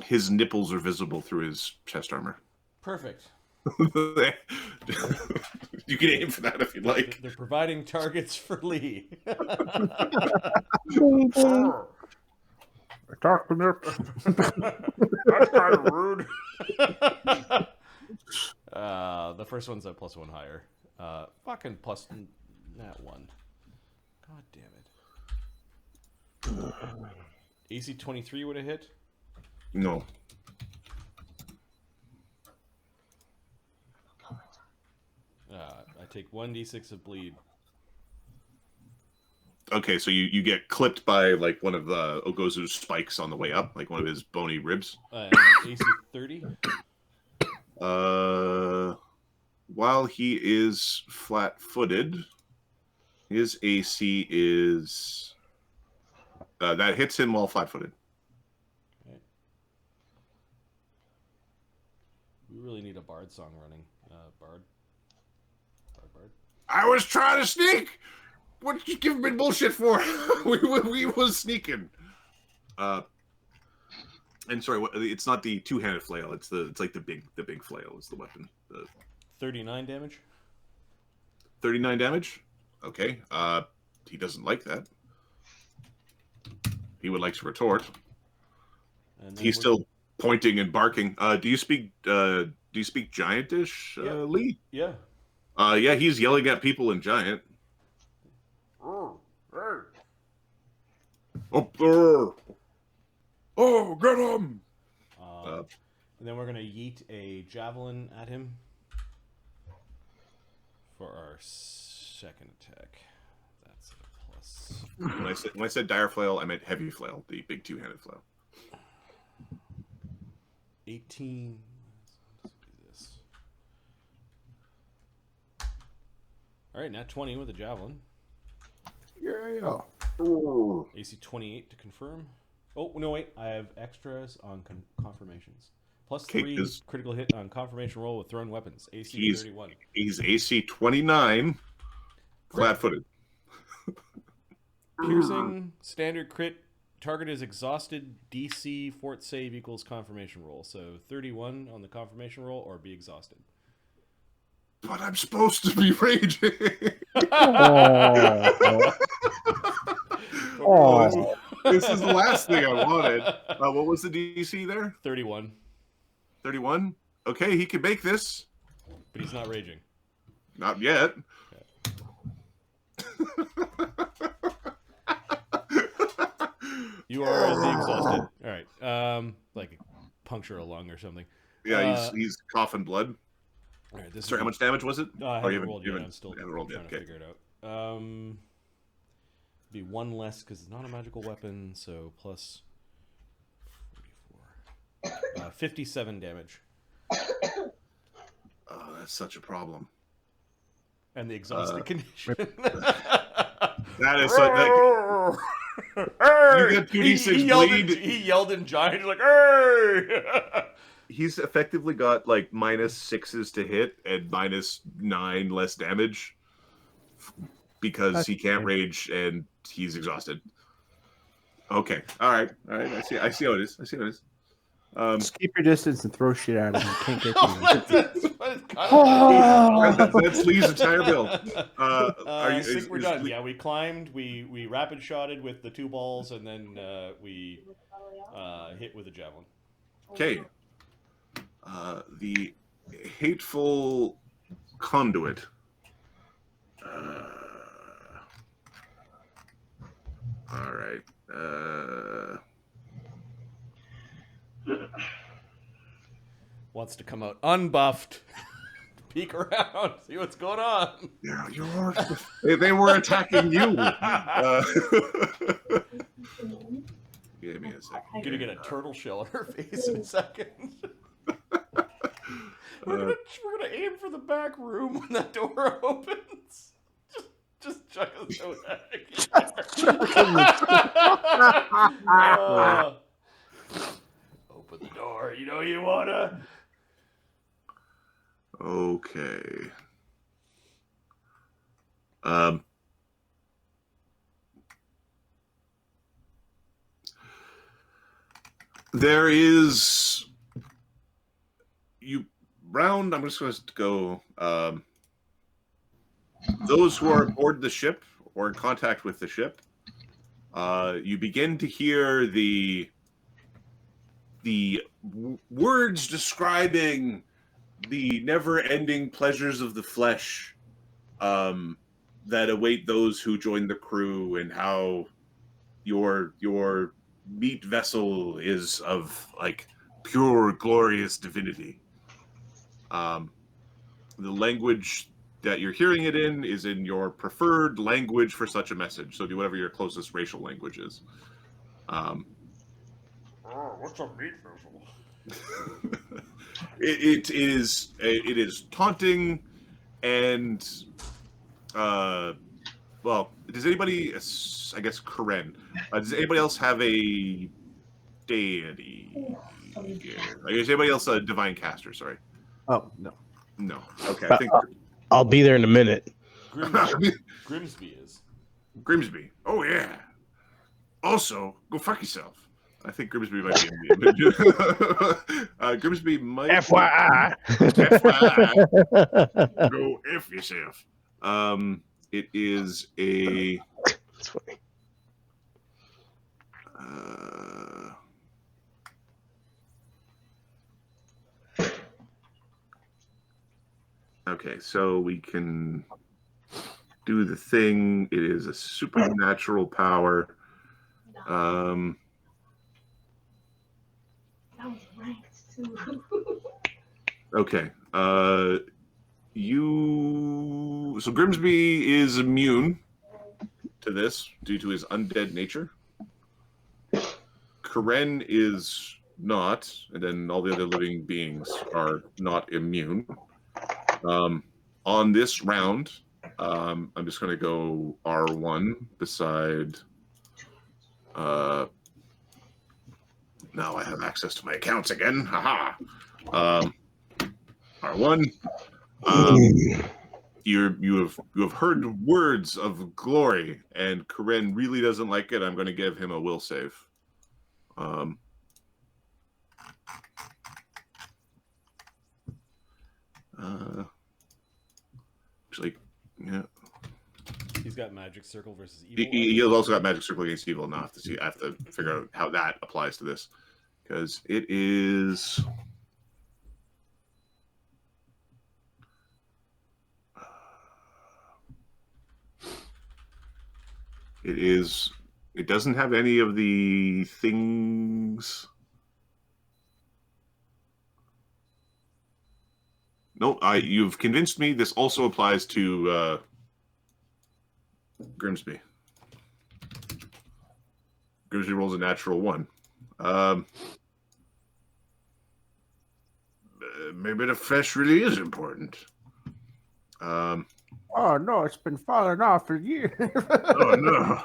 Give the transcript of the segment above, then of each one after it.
His nipples are visible through his chest armor. Perfect. You can aim for that if you'd like. They're providing targets for Lee. Talk to nips. That's kind of rude. The first one's a +1 higher. Fucking plus that one. God damn it. AC 23 would have hit. No. I take 1d6 of bleed. Okay, so you get clipped by like one of the Ogozu's spikes on the way up, like one of his bony ribs. AC 30. While he is flat-footed, his AC is that hits him while flat-footed. Okay. We really need a bard song running. Bard. I was trying to sneak. What you giving me bullshit for? we was sneaking. And sorry, it's not the two-handed flail. It's like the big flail is the weapon. 39 damage. 39 damage. Okay. He doesn't like that. He would like to retort. And He's still pointing and barking. Do you speak Giantish, Yeah. Lee? Yeah. Yeah, he's yelling at people in Giant. Up there! Oh, get him! And then we're gonna yeet a javelin at him for our second attack. That's a plus. When I said dire flail, I meant heavy flail, the big two-handed flail. 18. Let's do this. All right, now 20 with a javelin. Yeah. AC 28 to confirm. Oh, no, wait. I have extras on confirmations. Plus 3 critical hit on confirmation roll with thrown weapons. AC 31. He's AC 29, flat-footed. Piercing, standard crit. Target is exhausted. DC fort save equals confirmation roll. So 31 on the confirmation roll or be exhausted. But I'm supposed to be raging. This is the last thing I wanted. What was the DC there? 31. 31? Okay, he can make this. But he's not raging. Not yet. You are the exhausted. All right. Like puncture a lung or something. Yeah, he's coughing blood. All right, Sorry, how much damage was it? I haven't rolled yet. I'm still rolled trying yet. to figure it out. Be one less because it's not a magical weapon, so plus 44. 57 damage. Oh, that's such a problem. And the exhausted condition. That is so... you get 2d6 bleed. He yelled in giant. He's like, hey! He's effectively got like -6s to hit and -9 less damage because he can't rage and he's exhausted. Okay, all right. I see how it is. Just keep your distance and throw shit at him. You can't get That's Lee's entire build. I think we're done. Yeah, we climbed. We rapid shotted with the 2 balls, and then we hit with a javelin. Okay. The hateful conduit. All right. Wants to come out unbuffed. Peek around, see what's going on. Yeah, they were attacking you. Give me a second. I'm gonna get a turtle shell on her face in a second. We're gonna aim for the back room when that door opens. Just chuck a Sodak. Open the door. You know you wanna. Okay. There is I'm just going to go. Those who are aboard the ship or in contact with the ship, you begin to hear the words describing the never-ending pleasures of the flesh that await those who join the crew, and how your meat vessel is of like pure, glorious divinity. The language that you're hearing it in is in your preferred language for such a message. So do whatever your closest racial language is. What's a meat vessel? It is taunting and well, does anybody, I guess Kahren, does anybody else have a deity? Is anybody else a divine caster? Sorry. Oh, no. No. Okay, I think I'll be there in a minute. Grimsby is. Grimsby. Oh yeah. Also, go fuck yourself. I think Grimsby might be immune. Grimsby might. FYI. FYI. Go F yourself. It is a. That's funny. Okay, so we can do the thing. It is a supernatural power. That was ranked too. Okay. So Grimsby is immune to this due to his undead nature. Kahren is not, and then all the other living beings are not immune. On this round, I'm just going to go R1 beside. Now I have access to my accounts again. Haha. R1. You have heard words of glory, and Kahren really doesn't like it. I'm going to give him a will save. Actually, yeah. He's got magic circle versus evil. He's also got magic circle against evil. Now I have to figure out how that applies to this, because it is. It doesn't have any of the things. No, you've convinced me. This also applies to Grimsby. Grimsby rolls a natural 1. Maybe the flesh really is important. Oh, no, it's been falling off for years. Oh, no.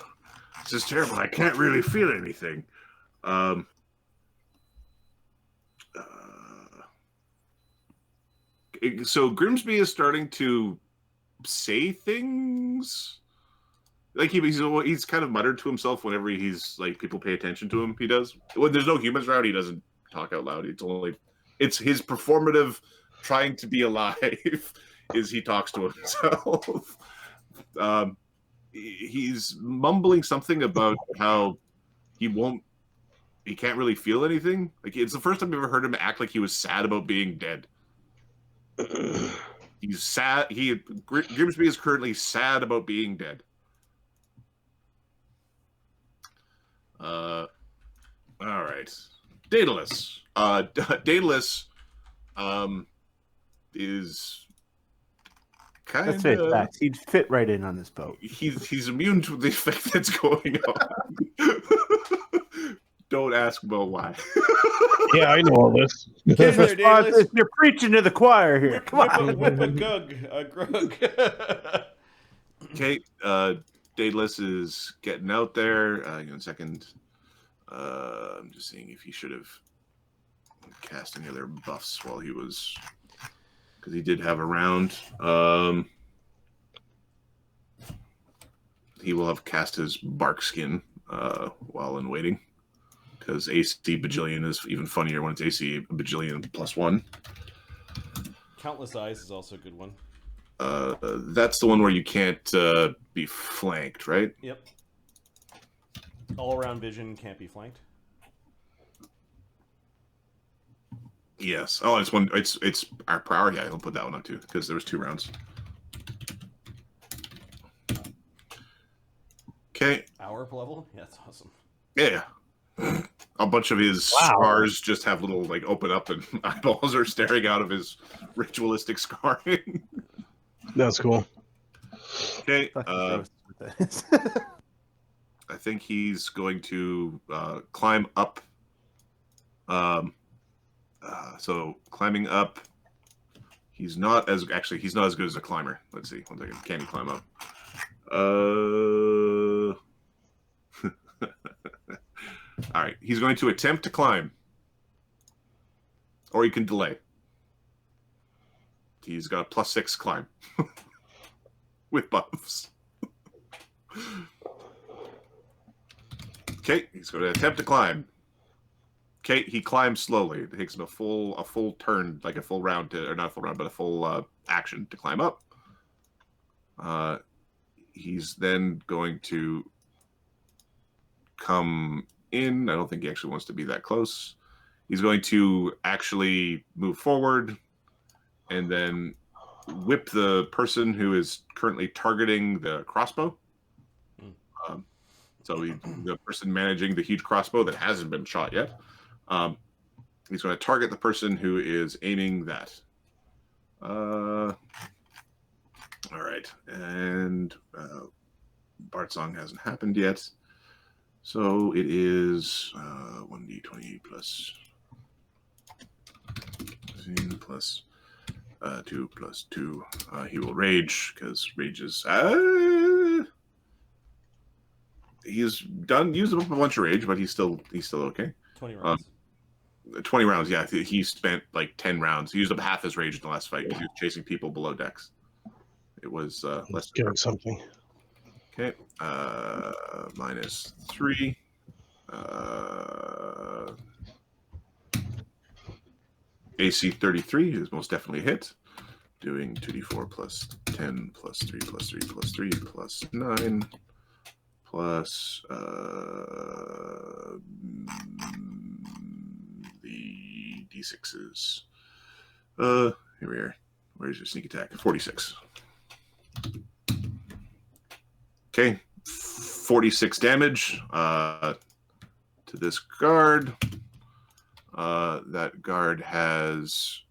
This is terrible. I can't really feel anything. So Grimsby is starting to say things. Like he's kind of muttered to himself whenever he's like people pay attention to him. He does. When there's no humans around, he doesn't talk out loud. It's his performative trying to be alive is he talks to himself. He's mumbling something about how he can't really feel anything. Like it's the first time I've ever heard him act like he was sad about being dead. He's sad. Grimsby is currently sad about being dead. All right. Daedalus. Daedalus is kind of. Let's face facts. He'd fit right in on this boat. He's immune to the effect that's going on. Don't ask about why. Yeah, I know all this. Get in there, Daedalus. You're preaching to the choir here. Come on. Whip a grug. Okay, Daedalus is getting out there. Hang on a second. I'm just seeing if he should have cast any other buffs while he was, because he did have a round. He will have cast his bark skin while in waiting. because AC bajillion is even funnier when it's AC bajillion +1. Countless Eyes is also a good one. That's the one where you can't be flanked, right? Yep. All around vision can't be flanked. Yes. Oh, it's one. It's our priority. I'll put that one up too because there was 2 rounds. Okay. Hour level? Yeah, that's awesome. Yeah. A bunch of his scars just have little like open up and eyeballs are staring out of his ritualistic scarring. That's cool. Okay. Fucking gross with this. I think he's going to climb up. So climbing up, he's not as good as a climber. Let's see. One second. Can he climb up? All right. He's going to attempt to climb, or he can delay. He's got a +6 climb with buffs. Okay, he's going to attempt to climb. Okay, he climbs slowly. It takes him a full turn, like a full round to, or not a full round, but a full action to climb up. He's then going to come in. I don't think he actually wants to be that close. He's going to actually move forward and then whip the person who is currently targeting the crossbow. So the person managing the huge crossbow that hasn't been shot yet. He's going to target the person who is aiming that. All right. And Bart Song hasn't happened yet. So it is 1d20 plus 2 plus 2. He will rage because rage is... he's used up a bunch of rage, but he's still okay. 20 rounds. 20 rounds, yeah. He spent like 10 rounds. He used up half his rage in the last fight because he was chasing people below decks. It was less Getting something. Okay. -3. AC 33 is most definitely a hit. Doing 2d4 plus 10 plus 3 plus 3 plus 3 plus 9 plus the d6s. Here we are. Where's your sneak attack? 46. Okay, 46 damage to this guard. That guard has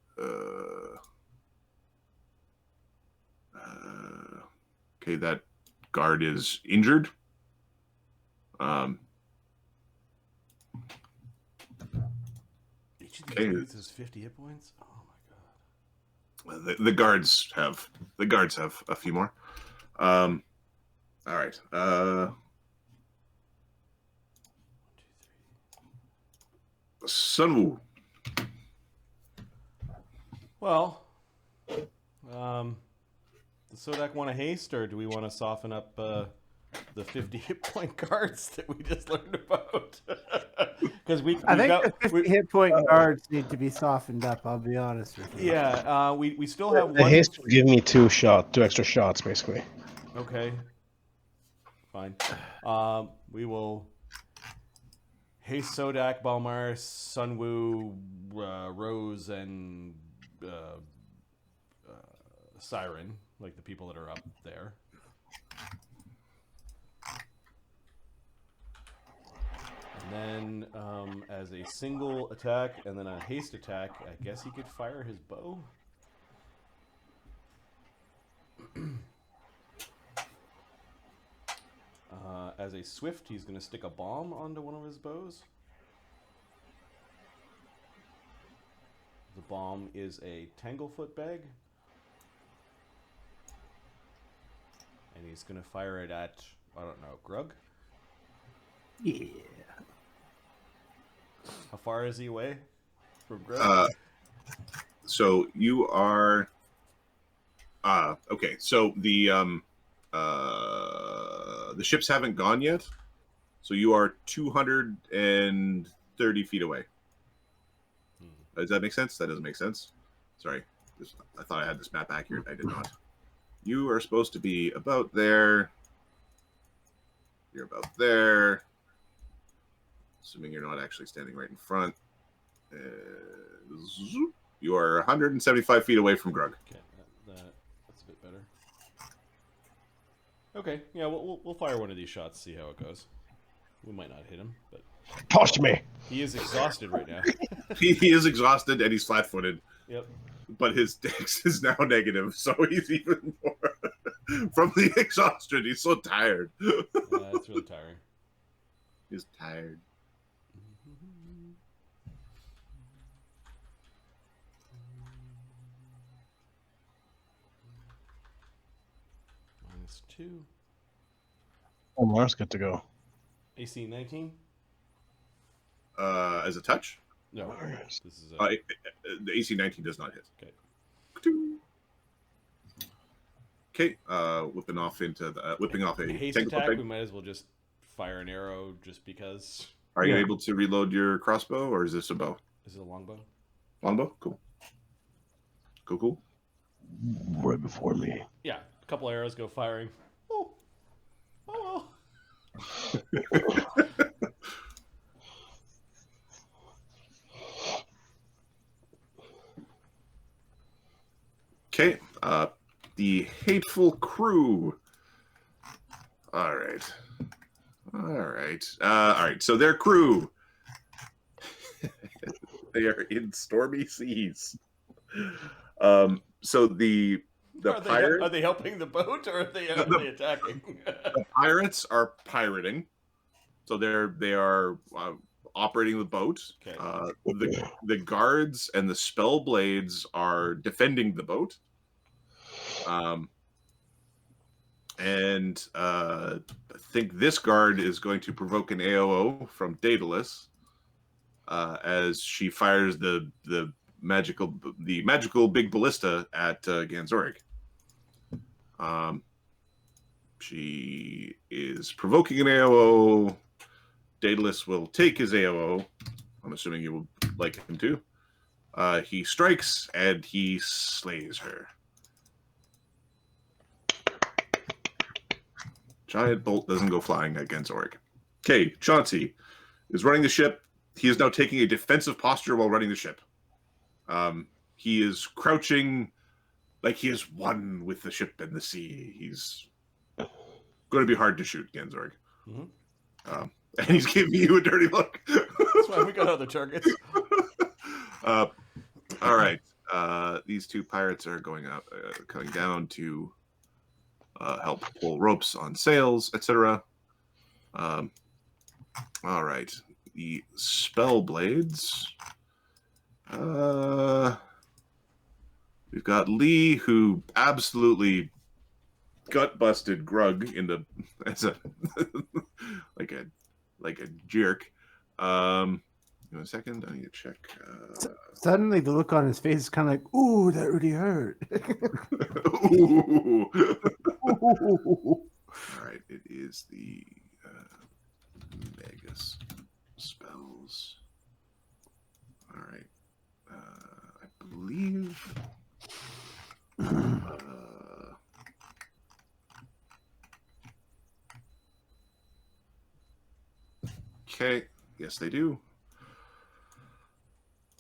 okay, that guard is injured. Each of these dudes has 50 hit points. Oh my god. The guards have a few more. All right. 1, 2, 3. Sunwoo. Well, does Sodak want to haste, or do we want to soften up the 50 hit point cards that we just learned about? Because I think the 50 hit point guards need to be softened up. I'll be honest with you. Yeah, we still have The one. haste will give me 2 extra shots, basically. Okay. Fine. We will haste Sodak, Balmar, Sunwoo, Rose, and Siren, like the people that are up there. And then as a single attack and then a haste attack, I guess he could fire his bow. As a swift, he's going to stick a bomb onto one of his bows. The bomb is a tanglefoot bag. And he's going to fire it at, I don't know, Grug? Yeah. How far is he away from Grug? So you are... okay, so the ships haven't gone yet. So you are 230 30 feet away. Does that make sense? That doesn't make sense. Sorry. I thought I had this map accurate. I did not. You are supposed to be about there. You're about there. Assuming you're not actually standing right in front. You are 175 feet away from Grug. Okay, that's a bit better. Okay, yeah, we'll fire one of these shots, see how it goes. We might not hit him, but Toss me. he is exhausted right now. He is exhausted and he's flat-footed. Yep. But his dex is now negative, so he's even more from the exhaustion. He's so tired. It's really tiring. He's tired. -2. Oh, Mars good to go. AC 19? As a touch? No. Mars. This is The AC 19 does not hit. Okay. Okay, whipping off a haste technical attack. thing. We might as well just fire an arrow just because. Are you Yeah. able to reload your crossbow, or is this a bow? Is it a longbow? Longbow? Cool. Cool. Right before me. Yeah, a couple arrows go firing. Oh well. Okay, the hateful crew. All right. So their crew, they are in stormy seas. So the pirate, are they helping the boat or are they attacking? the pirates are pirating. So they are operating the boat. Okay. The guards and the spell blades are defending the boat. And I think this guard is going to provoke an AOO from Daedalus as she fires the magical big ballista at Ganzorig. She is provoking an AOO. Daedalus will take his AOO. I'm assuming you will like him too. He strikes and he slays her. Giant bolt doesn't go flying against Orig. Okay, Chauncey is running the ship. He is now taking a defensive posture while running the ship. He is crouching like he is one with the ship and the sea. He's going to be hard to shoot, Genzorg. Mm-hmm. And he's giving you a dirty look. That's why we got other targets. All right. These two pirates are going out, coming down to help pull ropes on sails, etc. All right. The spell blades. We've got Lee, who absolutely gut busted Grug into as a like a jerk. Give me a second. I need to check. Suddenly, the look on his face is kind of like, "Ooh, that really hurt." Ooh. All right, it is the Vegas spells. All right, I believe. Okay, yes, they do.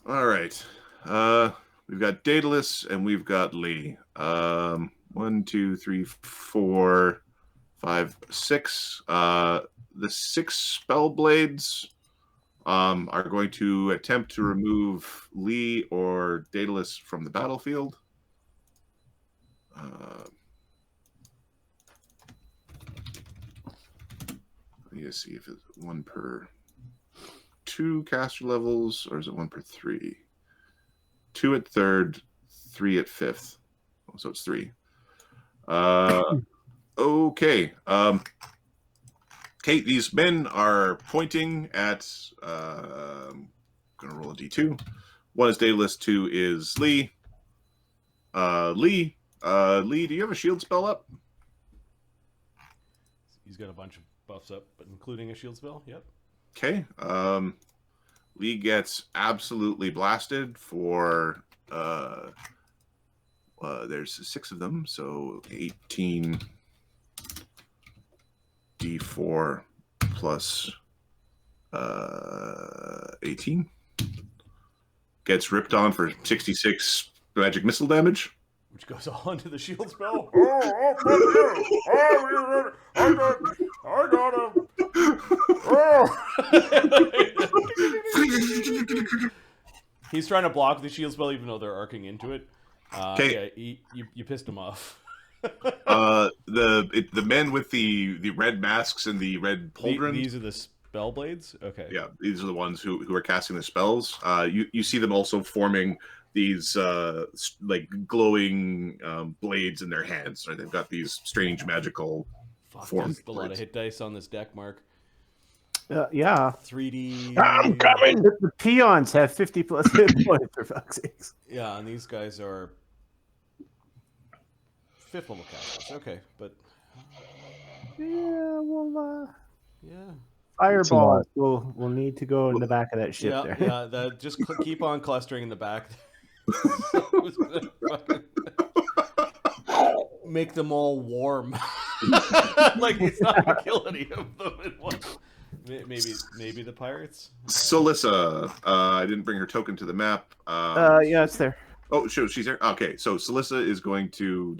All right, we've got Daedalus and we've got Lee. 1, 2, 3, 4, 5, 6. The 6 spell blades are going to attempt to remove Lee or Daedalus from the battlefield. I need to see if it's 1 per 2 caster levels, or is it 1 per 3? 2 at 3rd, 3 at 5th. Oh, so it's 3. Okay. Okay, these men are pointing at. I'm going to roll a d2. 1 is Daedalus, 2 is Lee. Lee, do you have a shield spell up? He's got a bunch of buffs up, but including a shield spell. Yep. Okay. Lee gets absolutely blasted for there's 6 of them, so 18 D4 plus 18. Gets ripped on for 66 magic missile damage. Which goes all into the shield spell. Oh, fuck you! Oh, I got him! Oh! He's trying to block the shield spell even though they're arcing into it. Okay. Yeah, you pissed him off. The men with the red masks and the red pauldron. These are the spell blades? Okay. Yeah, these are the ones who are casting the spells. You see them also forming these like glowing blades in their hands. Right? They've got these strange magical forms. There's a lot of hit dice on this deck, Mark. Yeah. 3D. I'm coming. The peons have 50 plus hit points for fuck's sakes. Yeah, and these guys are 5th level casters. Okay, but Yeah, well, yeah. fireballs will need to go in the back of that ship Yeah, there. yeah. Just keep on clustering in the back. Make them all warm. Like it's not gonna kill any of them at once. Maybe the pirates. Solissa, I didn't bring her token to the map. Yeah, it's there. Oh, sure, she's there. Okay, so Solissa is going to.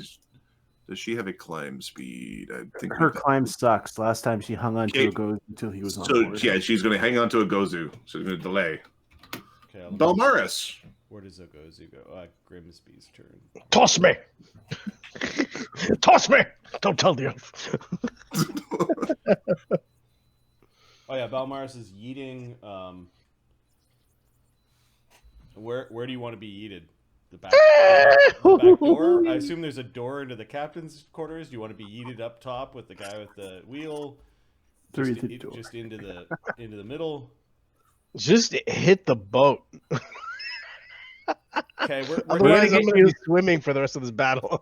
Does she have a climb speed? I think Her climb sucks. Last time she hung on to a goat until he was on So board. yeah, she's going to hang on to a Gozu. So she's going to delay. Okay, Belmaris. where does Ogozu go? Grimsby's turn. Toss me. Toss me. Don't tell the elf. Oh yeah, Balmaris is yeeting. Where do you want to be yeeted? The back door? I assume there's a door into the captain's quarters. Do you want to be yeeted up top with the guy with the wheel? Just into the middle. Just hit the boat. Okay, we're Otherwise, I'm going to be swimming for the rest of this battle.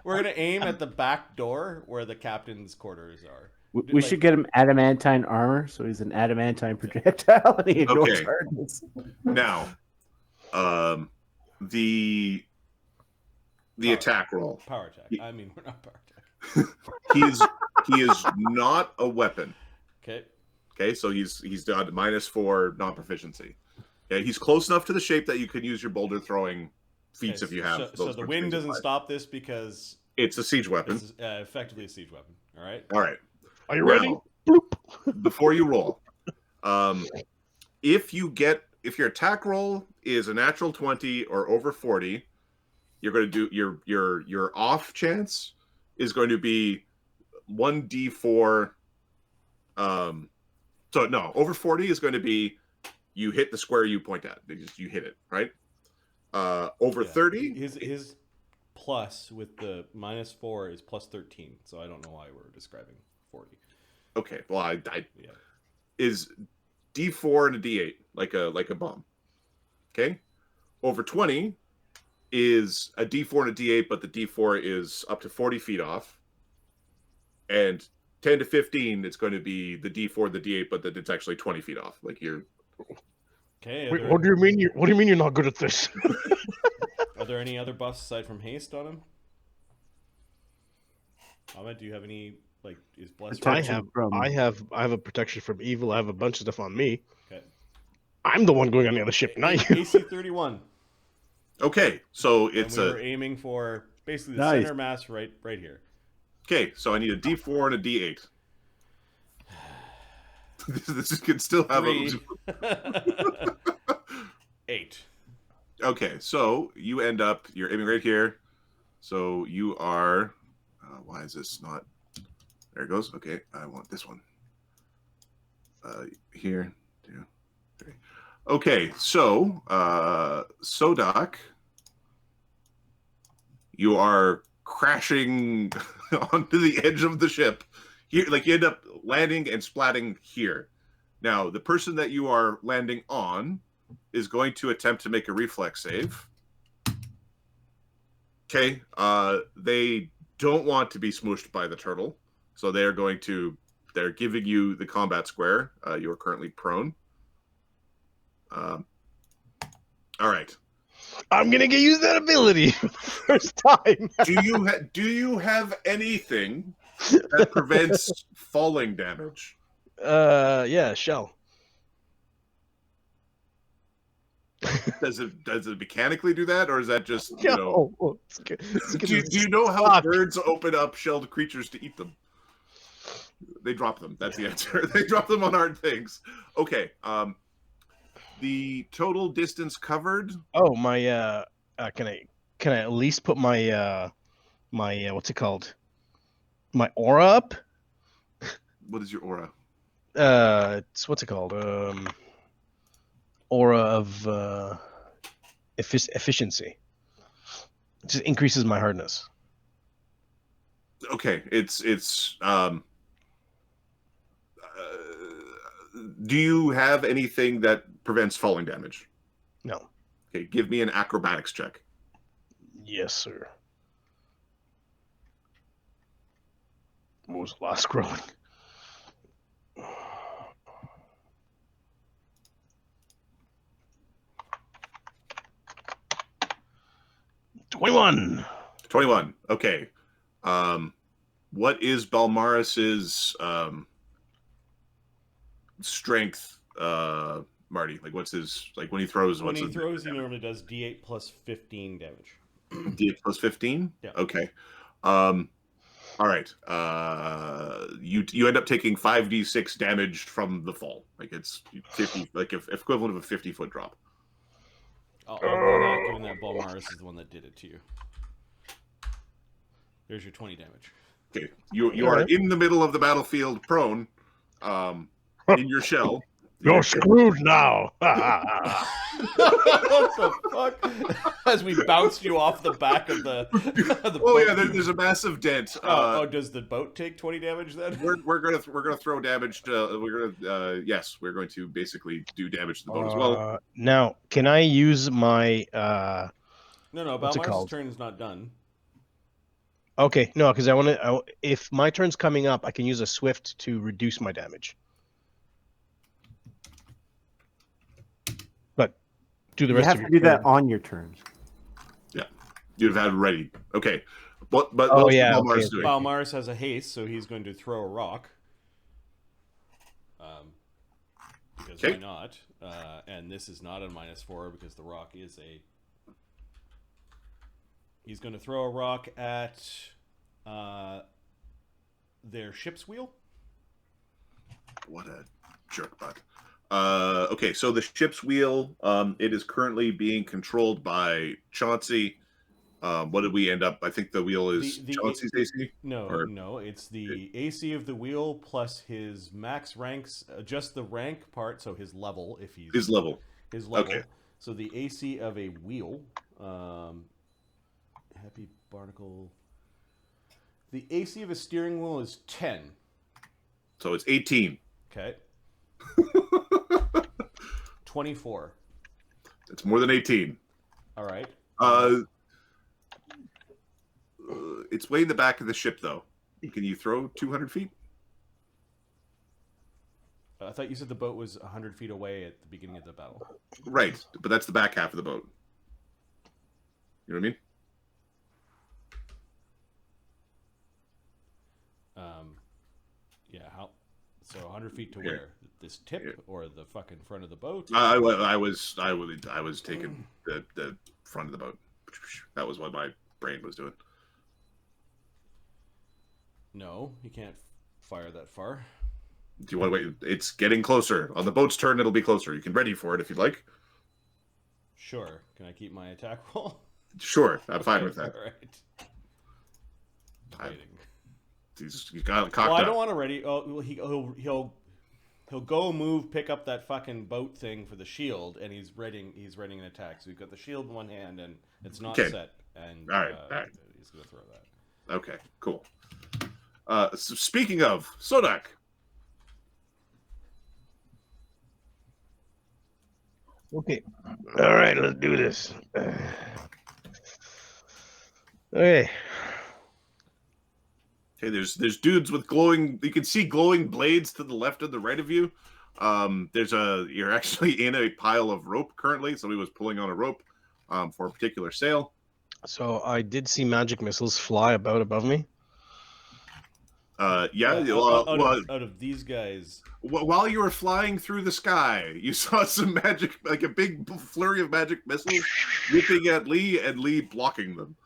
we're gonna aim at the back door where the captain's quarters are. We should get him adamantine armor, so he's an adamantine projectile, and he ignores Okay. hardness. Now, the attack roll. Power attack. I mean, we're not power attack. He is not a weapon. Okay. Okay, so he's got -4 non-proficiency. Okay, he's close enough to the shape that you can use your boulder throwing feats if you have. So the wind doesn't stop this because it's a siege weapon. it's effectively a siege weapon. All right. All right. Are you ready? Now, before you roll, if your attack roll is a natural 20 or over 40, you're going to do your off chance is going to be 1d4. So no, over 40 is going to be you hit the square you point at. You hit it, right? Over 30, his plus with the -4 is +13. So I don't know why we're describing 40. okay. Well, I is D4 and a D8 like a bomb. Okay, over 20 is a D4 and a D8, but the D4 is up to 40 feet off, and 10 to 15 it's going to be the D4, the D8, but that it's actually 20 feet off. Like you're. Okay. Wait, what do you mean? What do you mean you're not good at this? Are there any other buffs aside from haste on him? Ahmed, do you have any is blessed? I have a protection from evil. I have a bunch of stuff on me. Okay. I'm the one going on the other ship, not you. AC 31. Okay, so it's we're aiming for basically the Nice. center mass right here. okay. So I need a D4 and a D8. this can still have 3. 8. Okay, so you end up, you're aiming right here. So you are, why is this not, there it goes. Okay, I want this one. Here, 2, 3. Okay, so, Sodak, you are crashing onto the edge of the ship. Here, like you end up landing and splatting here. Now, the person that you are landing on is going to attempt to make a reflex save. Okay, they don't want to be smooshed by the turtle, so they're giving you the combat square. You are currently prone. All right. I'm gonna get use that ability for the first time. Do you have anything that prevents falling damage? Yeah, shell. Does it mechanically do that, or is that just you know? No, it's Do you know how birds open up shelled creatures to eat them? They drop them. That's the answer. They drop them on hard things. Okay. The total distance covered. Oh my! Can I at least put my my what's it called? My aura up? What is your aura? It's what's it called? Aura of efficiency. It just increases my hardness. Okay, do you have anything that prevents falling damage? No. Okay, give me an acrobatics check. Yes, sir. What was the last scrolling? $21. 21. Okay. What is Balmaris's strength, Marty? Like, what's his when he throws? When What's he his throws, he normally does D8 plus 15 damage. D8 plus 15? Yeah. Okay. All right. You end up taking 5d6 damage from the fall. Like it's 50, like if equivalent of a 50-foot drop. I'll do that, given that Balmaris is the one that did it to you. There's your 20 damage. Okay. You are in the middle of the battlefield, prone, in your shell. You're screwed now. What the fuck? As we bounced you off the back of the Oh boat. yeah, there's a massive dent. Does the boat take 20 damage then? We're gonna throw damage. Yes, we're going to basically do damage to the boat as well. Now, can I use my No, what's it Balmaris' called? turn is not done. Okay, no, because I want to. If my turn's coming up, I can use a swift to reduce my damage. But do the You rest have of to your do that turn. on your turn. Yeah, you'd have had it ready. Okay, but Oh, what's yeah, Balmaris okay. doing? Balmaris has a haste, so he's going to throw a rock. Because why not? And this is not a -4 because the rock is a. He's going to throw a rock at their ship's wheel. What a jerk butt. Okay, so the ship's wheel, it is currently being controlled by Chauncey. What did we end up? I think the wheel is Chauncey's AC? No, it's the AC of the wheel plus his max ranks, just the rank part, so his level, if he's... His level. His level. Okay. So the AC of a wheel, Happy Barnacle... The AC of a steering wheel is 10. So it's 18. Okay. 24. It's more than 18. All right. It's way in the back of the ship, though. Can you throw 200 feet? I thought you said the boat was 100 feet away at the beginning of the battle. Right, but that's the back half of the boat. You know what I mean? Yeah, how? So 100 feet to where? This tip or the fucking front of the boat? I was taking the front of the boat. That was what my brain was doing. No, you can't fire that far. Do you want to wait? It's getting closer. On the boat's turn, it'll be closer. You can ready for it if you'd like. Sure. Can I keep my attack roll? Sure, I'm fine with that. All right. Waiting. He's got it cocked Well, I up. don't want to ready. Oh, he'll go move, pick up that fucking boat thing for the shield, and he's readying an attack. So he's got the shield in one hand, and it's not set. And all right. He's gonna throw that. Okay, cool. So speaking of Sodak. Okay. All right, let's do this. Okay. Okay, there's dudes with glowing. You can see glowing blades to the left and the right of you. You're actually in a pile of rope currently. Somebody was pulling on a rope for a particular sail. So I did see magic missiles fly about above me. Yeah. Out of these guys, While you were flying through the sky, you saw some magic, like a big flurry of magic missiles whipping at Lee, and Lee blocking them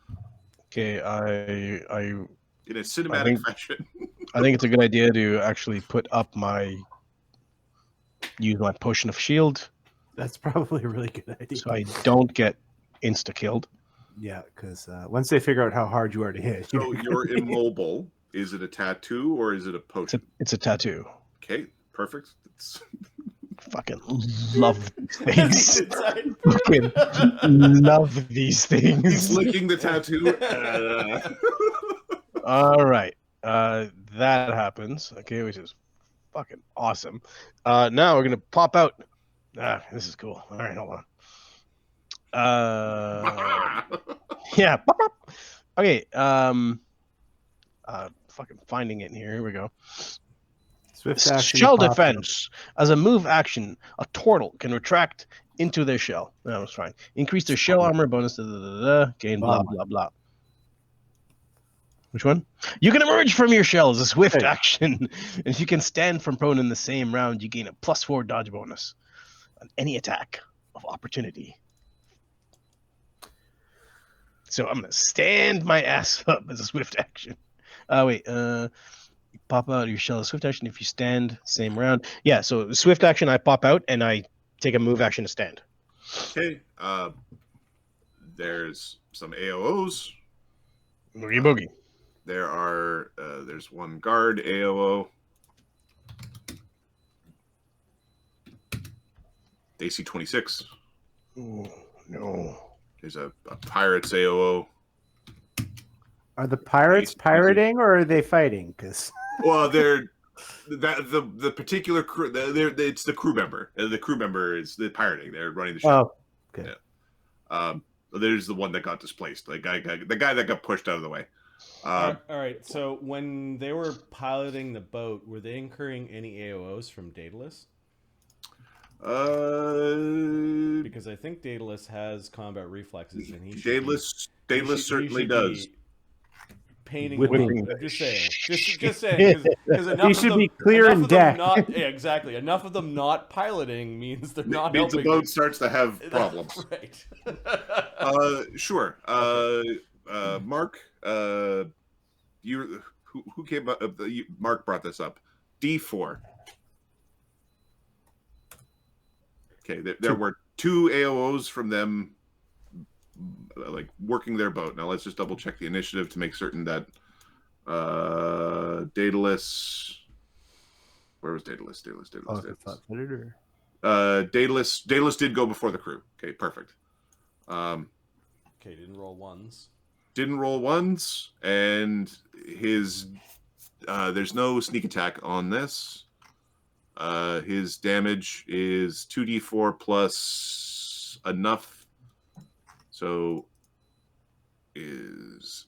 Okay, I in a cinematic fashion. I think it's a good idea to actually use my potion of shield, That's probably a really good idea. so I don't get insta killed. Yeah, because once they figure out how hard you are to hit, So you're immobile. Is it a tattoo or is it a potion? It's a tattoo. Okay, perfect. Fucking love these things. Fucking love these things. He's licking the tattoo. All right, that happens. Okay, which is fucking awesome. Now we're gonna pop out. This is cool. All right, hold on. Yeah. Pop, pop. Okay. Fucking finding it in here. Here we go. Swift action Shell pop defense. As a move action, a turtle can retract into their shell. That was fine. Increase their shell armor bonus. Gain blah blah blah. Which one? You can emerge from your shell as a swift action. And if you can stand from prone in the same round, you gain a +4 dodge bonus on any attack of opportunity. So I'm gonna stand my ass up as a swift action. Pop out of your shell as swift action if you stand same round. Yeah, so swift action, I pop out and I take a move action to stand. Okay. There's some AOOs. Boogie boogie. There's one guard AOO. AC 26. Oh, no. There's a pirate's AOO. Are the pirates pirating or are they fighting? Because Well, the particular crew. It's the crew member. The crew member is the pirating. They're running the ship. oh, okay. Yeah. There's the one that got displaced. The guy that got pushed out of the way. all right. So when they were piloting the boat, were they incurring any AOs from Daedalus? Because I think Daedalus has combat reflexes, and Daedalus certainly does. Painting With them me. up. I'm just saying. Just saying. Because enough He of should them, be clear enough in of them deck. not, yeah, exactly. Enough of them not piloting means they're not Means the helping. boat starts to have problems. Right. Sure. Mark, who came up? Mark brought this up. D4. Okay, there were 2 AOOs from them, like working their boat. Now let's just double check the initiative to make certain that Daedalus. Where was Daedalus? Daedalus. Daedalus did go before the crew. Okay, perfect. Okay, didn't roll ones. Didn't roll ones, and his there's no sneak attack on this. His damage is 2d4 plus enough, so is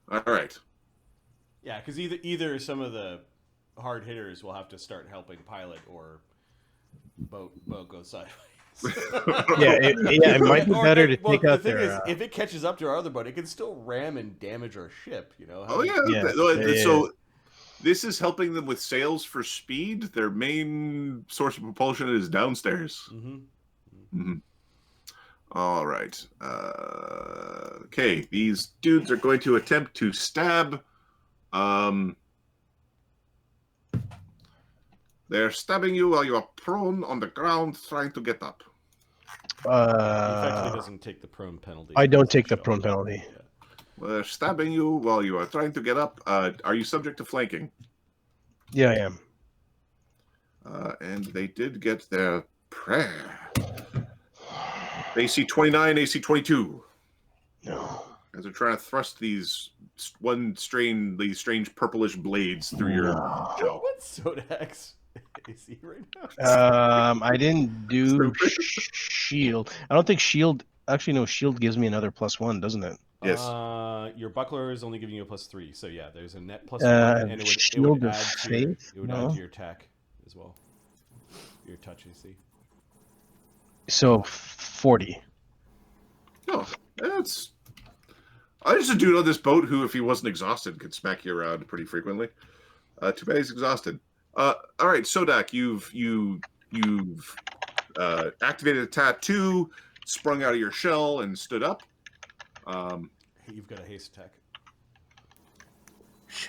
all right. Yeah, because either some of the hard hitters will have to start helping pilot, or boat goes sideways. It might be better to take out the thing their. is, if it catches up to our other boat, it can still ram and damage our ship. You know. Oh yeah. So this is helping them with sails for speed. Their main source of propulsion is downstairs. All right. Okay, these dudes are going to attempt to stab. They're stabbing you while you are prone on the ground trying to get up. He effectively doesn't take the prone penalty. I don't take the prone penalty. Yeah. They're stabbing you while you are trying to get up. Are you subject to flanking? Yeah, I am. And they did get their prayer. AC 29, AC 22. No. As they're trying to thrust these strange purplish blades through your shell. What's Sodak's AC right now? I didn't do shield. I don't think shield. Actually, no. Shield gives me another +1, doesn't it? Yes. Your buckler is only giving you a +3, so yeah, there's a net +1, and it Shield would of add to your, Faith? it would No. add to your attack as well. Your touch AC. So 40. Oh, that's. I used a dude on this boat who, if he wasn't exhausted, could smack you around pretty frequently. Too bad he's exhausted. All right, Sodak, you've activated a tattoo, sprung out of your shell, and stood up. You've got a haste attack.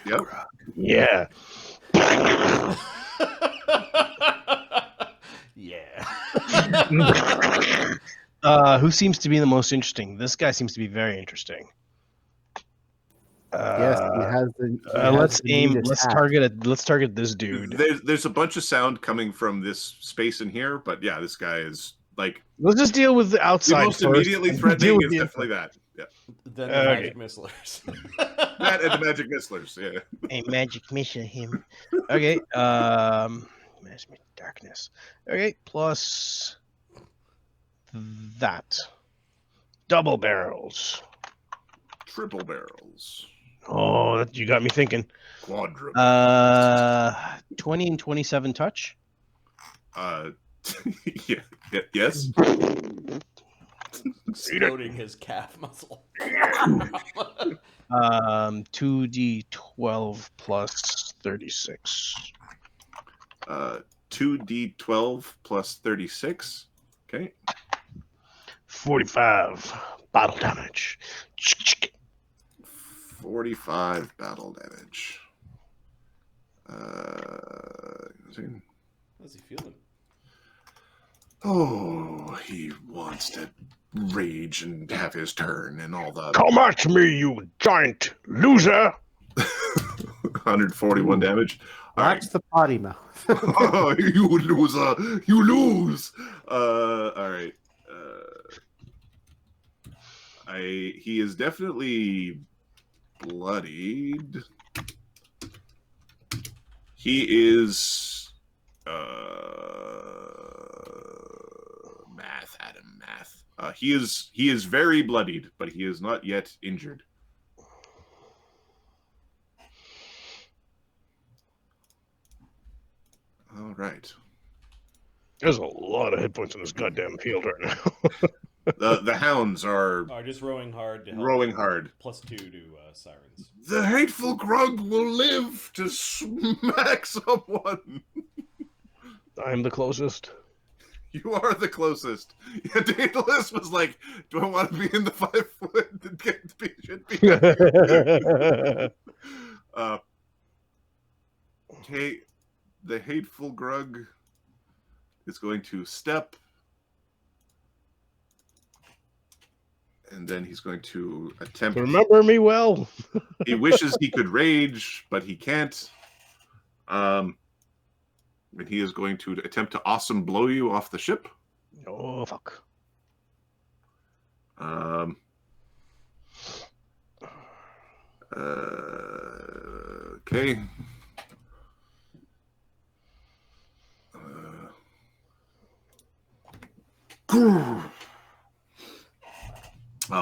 Yep. Yeah. Yeah. Who seems to be the most interesting? This guy seems to be very interesting. Yes, he has the. Let's aim. Let's target this dude. There's a bunch of sound coming from this space in here, but yeah, this guy is like Let's just deal with the the outside most first. immediately Deal threatening with is the definitely that. Yeah, Then the magic misslers. that and the magic misslers. Yeah. A magic mission him. Okay. Darkness. Okay. Plus that. Double barrels. Triple barrels. Oh, you got me thinking. Quadruple. 20 and 27 touch. Yes. Exploding his calf muscle. 2d12 plus 36. 2d12 plus 36. Okay. 45 battle damage. 45 battle damage. How's he feeling? Oh, he wants to rage and have his turn and all the Come at me, you giant loser! 141 damage. All right. That's the potty mouth. Oh, you loser! You lose. All right. He is definitely bloodied. He is math, Adam, math. He is very bloodied, but he is not yet injured. All right. There's a lot of hit points in this goddamn field right now. The hounds are Just rowing hard to help. rowing hard. +2 to sirens. The hateful grug will live to smack someone. I'm the closest. You are the closest. Yeah, Daedalus was like, do I want to be in the 5 foot and get to be should be? Okay, the hateful grug is going to step, and then he's going to attempt. Remember me well. He wishes he could rage, but he can't. And he is going to attempt to awesome blow you off the ship. Oh, fuck. Okay.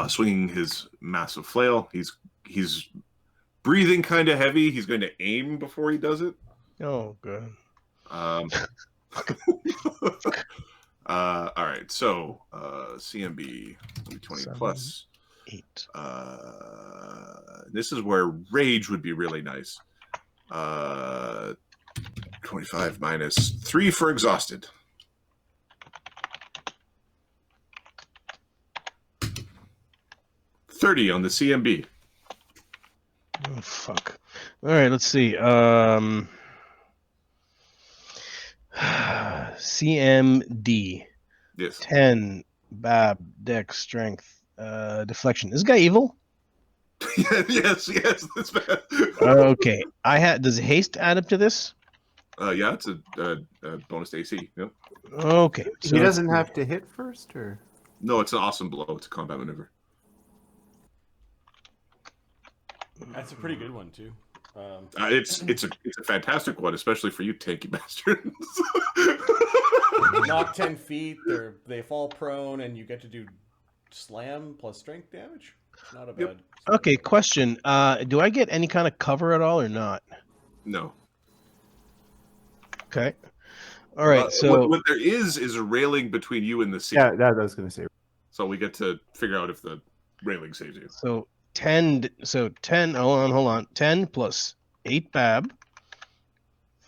Swinging his massive flail. He's breathing kind of heavy. He's going to aim before he does it. Oh, good. All right. So CMB 20 plus 8. This is where rage would be really nice. 25 minus 3 for exhausted. 30 on the CMB. Oh, fuck. All right, let's see. CMD. Yes. 10. Bab. Dex. Strength. Deflection. Is this guy evil? yes. That's bad. Okay. Does haste add up to this? Yeah, it's a bonus to AC. Yep. Okay. So He doesn't have to hit first, or No, it's an awesome blow. It's a combat maneuver. That's a pretty good one too. It's a fantastic one, especially for you tanky bastards. Knock 10 feet, they fall prone, and you get to do slam plus strength damage. Not a Yep. bad. Okay, question. Do I get any kind of cover at all or not? No. Okay. All right. What there is a railing between you and the sea. Yeah, that I was gonna say. So we get to figure out if the railing saves you. So 10. So 10. Hold on. 10 plus 8 Bab,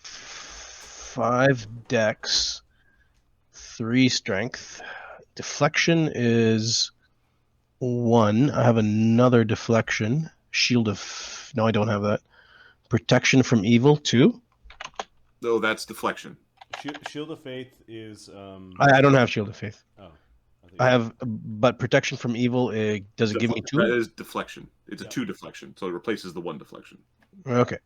5 Dex, 3 Strength. Deflection is 1. I have another deflection. Shield of. No, I don't have that. Protection from evil 2. No, that's deflection. Shield of Faith is. I don't have Shield of Faith. Oh, I have, but protection from evil. Does it give me 2? That is deflection. It's a Yeah. 2 deflection, so it replaces the 1 deflection. Okay.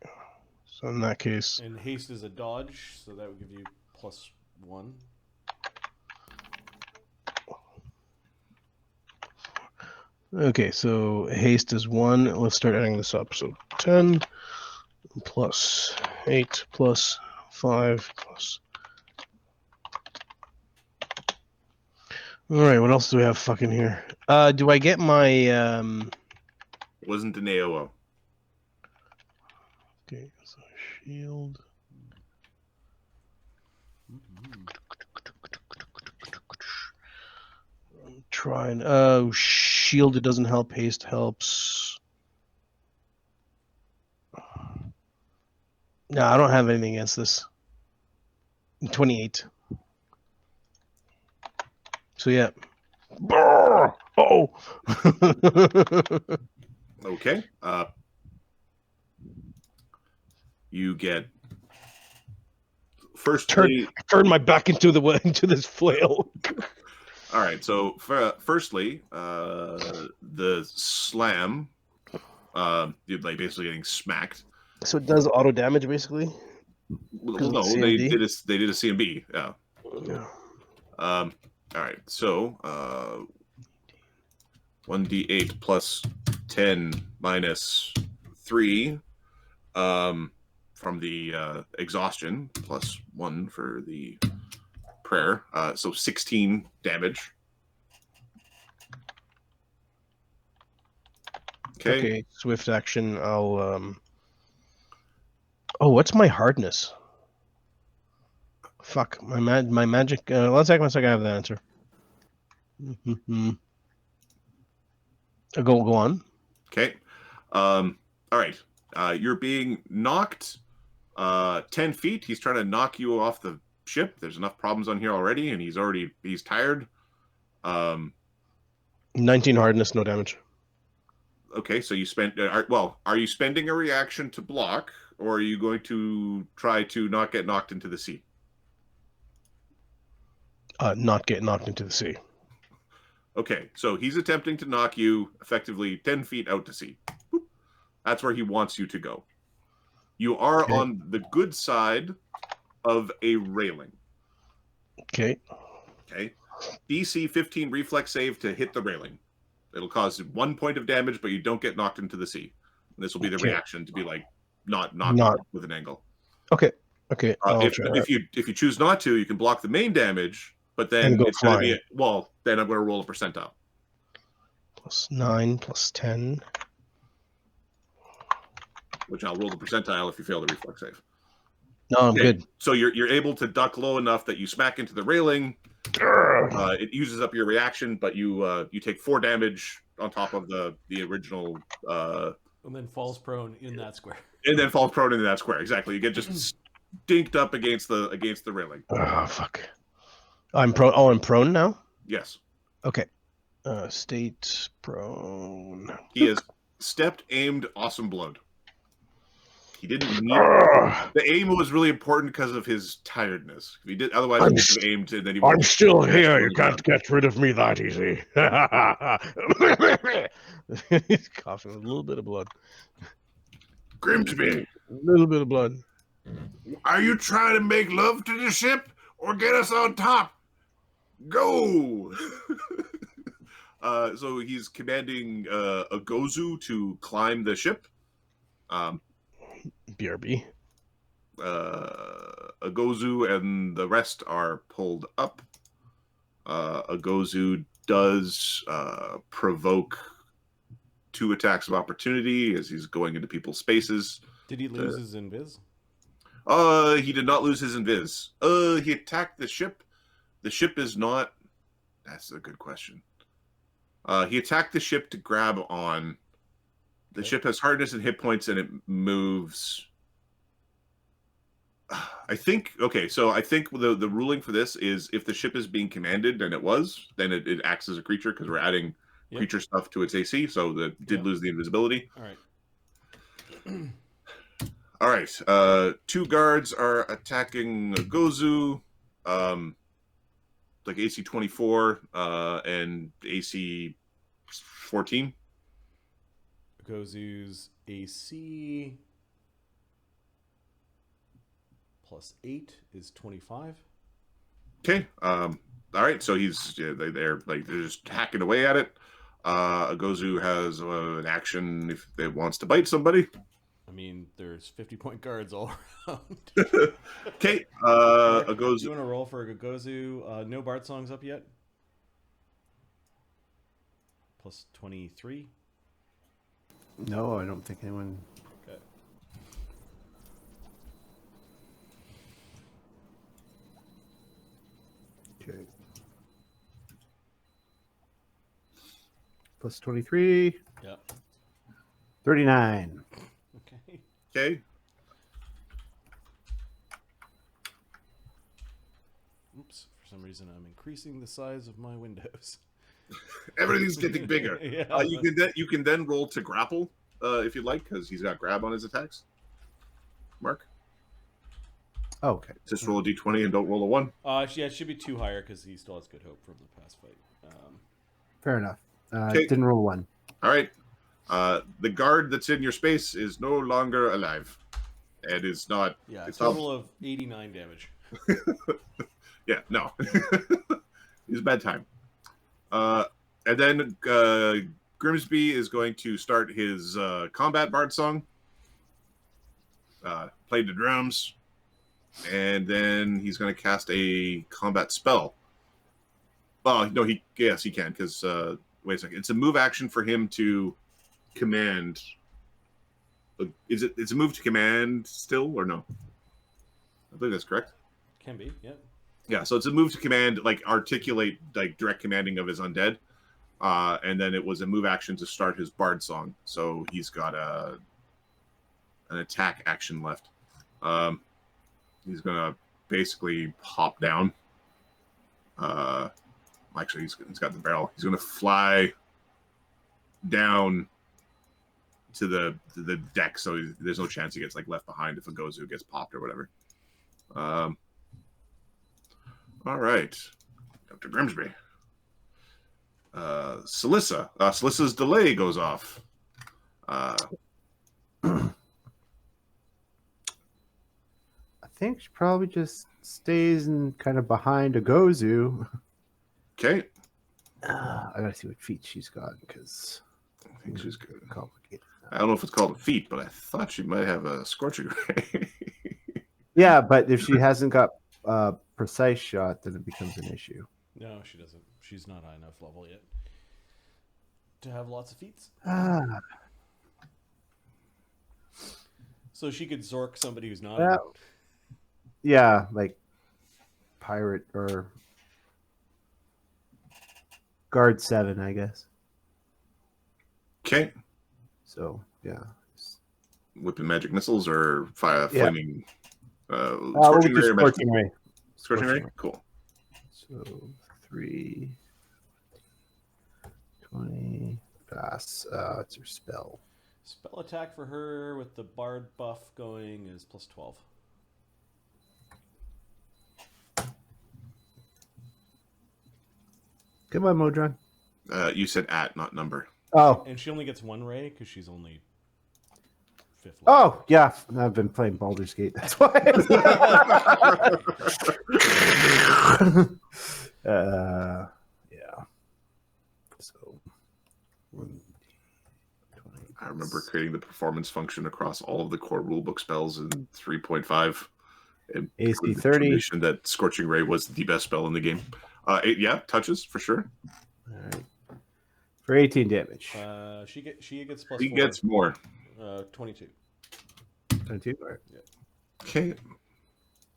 So in that case, And haste is a dodge, so that would give you +1. okay. So haste is 1. Let's start adding this up. So 10 plus 8 plus 5 plus. All right. What else do we have fucking here? Do I get my It wasn't an AOO. Okay. So shield. I'm trying. Oh, shield. It doesn't help. Haste helps. No, I don't have anything against this. 28. So yeah. Oh. Okay. You get firstly. Turn my back into this flail. All right. So firstly, the slam, you're like basically getting smacked. So it does auto damage basically. Well, no, they did a CMB. Yeah. Yeah. All right. So 1d8 plus 10 minus 3 from the exhaustion plus 1 for the prayer. So 16 damage. Okay. Swift action. I'll Oh, what's my hardness? Fuck my magic. Let's take one second. I have the answer. Go on. Okay. All right. You're being knocked 10 feet. He's trying to knock you off the ship. There's enough problems on here already, and he's tired. 19 hardness, no damage. Okay, so you spent. Are you spending a reaction to block, or are you going to try to not get knocked into the sea? Not get knocked into the sea. Okay, so he's attempting to knock you effectively 10 feet out to sea. Boop. That's where he wants you to go. You are on the good side of a railing. Okay. Okay. DC 15 reflex save to hit the railing. It'll cause 1 point of damage, but you don't get knocked into the sea. And this will be the reaction to be like not with an angle. Okay. Okay. If you choose not to, you can block the main damage, but then it's going to be then I'm going to roll a percentile. Plus 9 plus 10. Which I'll roll the percentile if you fail the reflex save. No, I'm good. So you're able to duck low enough that you smack into the railing. It uses up your reaction, but you take 4 damage on top of the original. And then falls prone in that square. Exactly. You get just stinked up against the railing. Oh fuck. I'm prone. Oh, I'm prone now. Yes. Okay. State prone. He has stepped, aimed, awesome blood. He didn't need the aim was really important because of his tiredness. If he did otherwise, he would have aimed and then he. I'm still here. You can't get rid of me that easy. He's coughing a little bit of blood. Grimsby, A little bit of blood. are you trying to make love to the ship or get us on top? Go. So he's commanding a Gozu to climb the ship. BRB. A Gozu and the rest are pulled up. A Gozu does provoke 2 attacks of opportunity as he's going into people's spaces. Did he lose his invis? He did not lose his invis. He attacked the ship. The ship is not. That's a good question. He attacked the ship to grab on. The ship has hardness and hit points, and it moves. I think the ruling for this is if the ship is being commanded, and it was, then it acts as a creature because we're adding creature stuff to its AC, so that did lose the invisibility. All right. All right. 2 guards are attacking Gozu, like AC 24 and AC 14. Gozu's AC +8 is 25. Okay. All right. So they're just hacking away at it. Gozu has an action if it wants to bite somebody. I mean, there's 50-point guards all around. Okay. Do Gozu. you want to roll for a Gozu? No Bard songs up yet. +23. No, I don't think anyone. Okay. Okay. +23. Yep. 39. Okay. Okay. Oops. For some reason, I'm increasing the size of my windows. Everything's getting bigger. Yeah. You can then roll to grapple if you'd like, because he's got grab on his attacks. Mark, Oh, okay. just roll a d20 and don't roll a 1. Yeah, it should be 2 higher because he still has good hope from the past fight. Fair enough. Okay. Didn't roll 1. All right. The guard that's in your space is no longer alive. And is not. Yeah, a it's total of 89 damage. Yeah, no. It's a bad time. And then Grimsby is going to start his combat bard song. Play the drums. And then he's going to cast a combat spell. Well, no, he can, because wait a second. It's a move action for him to command. It's a move to command still, or no? I believe that's correct. Can be, yeah. Yeah, so it's a move to command, like articulate, like direct commanding of his undead, and then it was a move action to start his bard song. So he's got an attack action left. He's gonna basically hop down. Actually, he's got the barrel. He's gonna fly down to the deck, so there's no chance he gets like left behind if a Gozu gets popped or whatever. All right, Dr. Grimsby. Celissa. Celissa's delay goes off. I think she probably just stays in kind of behind a Gozu. Okay. I gotta see what feat she's got because I think she's good. complicated. I don't know if it's called a feat, but I thought she might have a scorching ray. Yeah, but if she hasn't got precise shot, then it becomes an issue. No, she doesn't. She's not high enough level yet to have lots of feats. So she could Zork somebody who's not. Yeah, like pirate or guard 7, I guess. Okay. So yeah, Whipping magic missiles or fire Yeah. flaming we'll scorching do ray or magic- Scorching Ray. Scorching ray? Scorching Ray. Cool. So 3, 20 pass. It's her spell. Spell attack for her with the bard buff going is +12. Come on, Modron. You said at, not number. Oh, And she only gets 1 ray because she's only 5th level. oh yeah. I've been playing Baldur's Gate. That's why. Yeah. So 1, 20. I remember creating the performance function across all of the core rulebook spells in 3.5. And AC with the 30. determination that Scorching Ray was the best spell in the game. Yeah, touches for sure. All right. For 18 damage. She gets plus He 4. gets more. 22. 22. All right. Okay.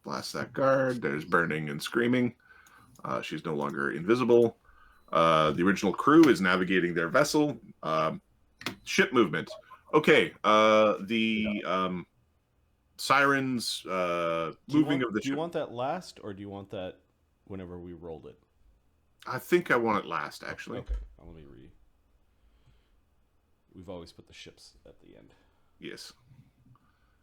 Blast that guard. There's burning and screaming. She's no longer invisible. The original crew is navigating their vessel. Ship movement. Okay. The Siren's moving of the ship. Do you want that last, or do you want that whenever we rolled it? I think I want it last, actually. Okay. Let me read. We've always put the ships at the end. Yes.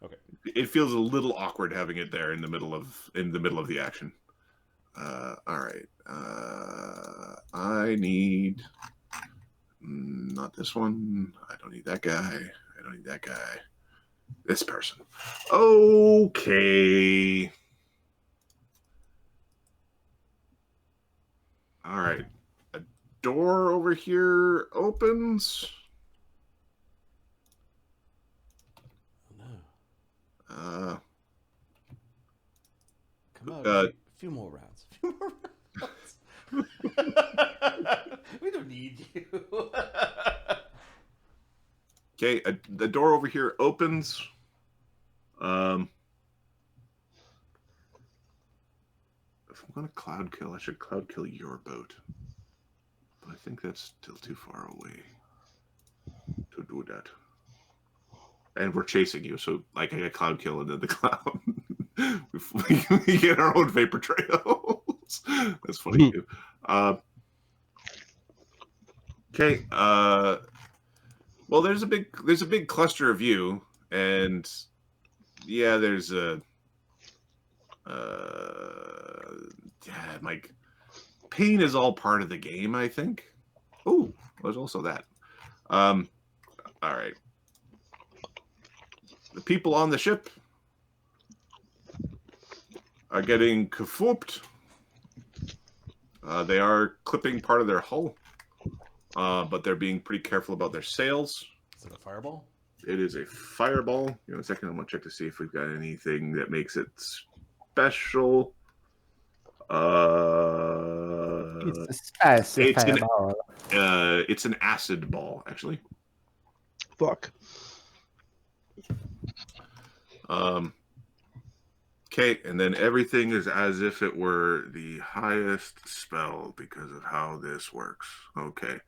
Okay. It feels a little awkward having it there in the middle of the action. All right. I need not this one. I don't need that guy. I don't need that guy. This person. Okay. All right. A door over here opens. No. Come on. A few more rounds. We don't need you. Okay, the door over here opens. If I'm going to cloud kill, I should cloud kill your boat. But I think that's still too far away to do that. And we're chasing you, so like I get cloud kill and then the cloud. we get our own vapor trails. That's funny too. Okay. Well, there's a big cluster of you, and yeah, there's a like pain is all part of the game, I think. Oh, there's also that. All right. The people on the ship are getting kafooped. They are clipping part of their hull, but they're being pretty careful about their sails. Is it a fireball? It is a fireball. You know, a second, I'm going to check to see if we've got anything that makes it special. It's a spicy fireball. It's an acid ball, actually. Fuck. Okay, and then everything is as if it were the highest spell because of how this works. Okay.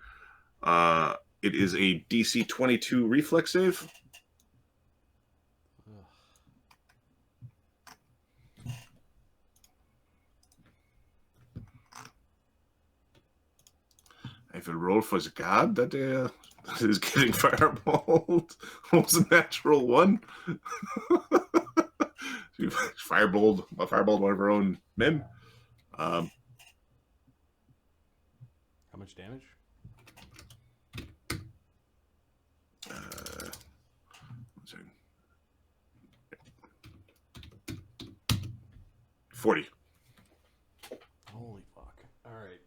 It is a DC 22 reflex save. If it rolled for the god that is getting fireballed, was a natural one. She fireballed one of her own men. How much damage? 40. Holy fuck. All right.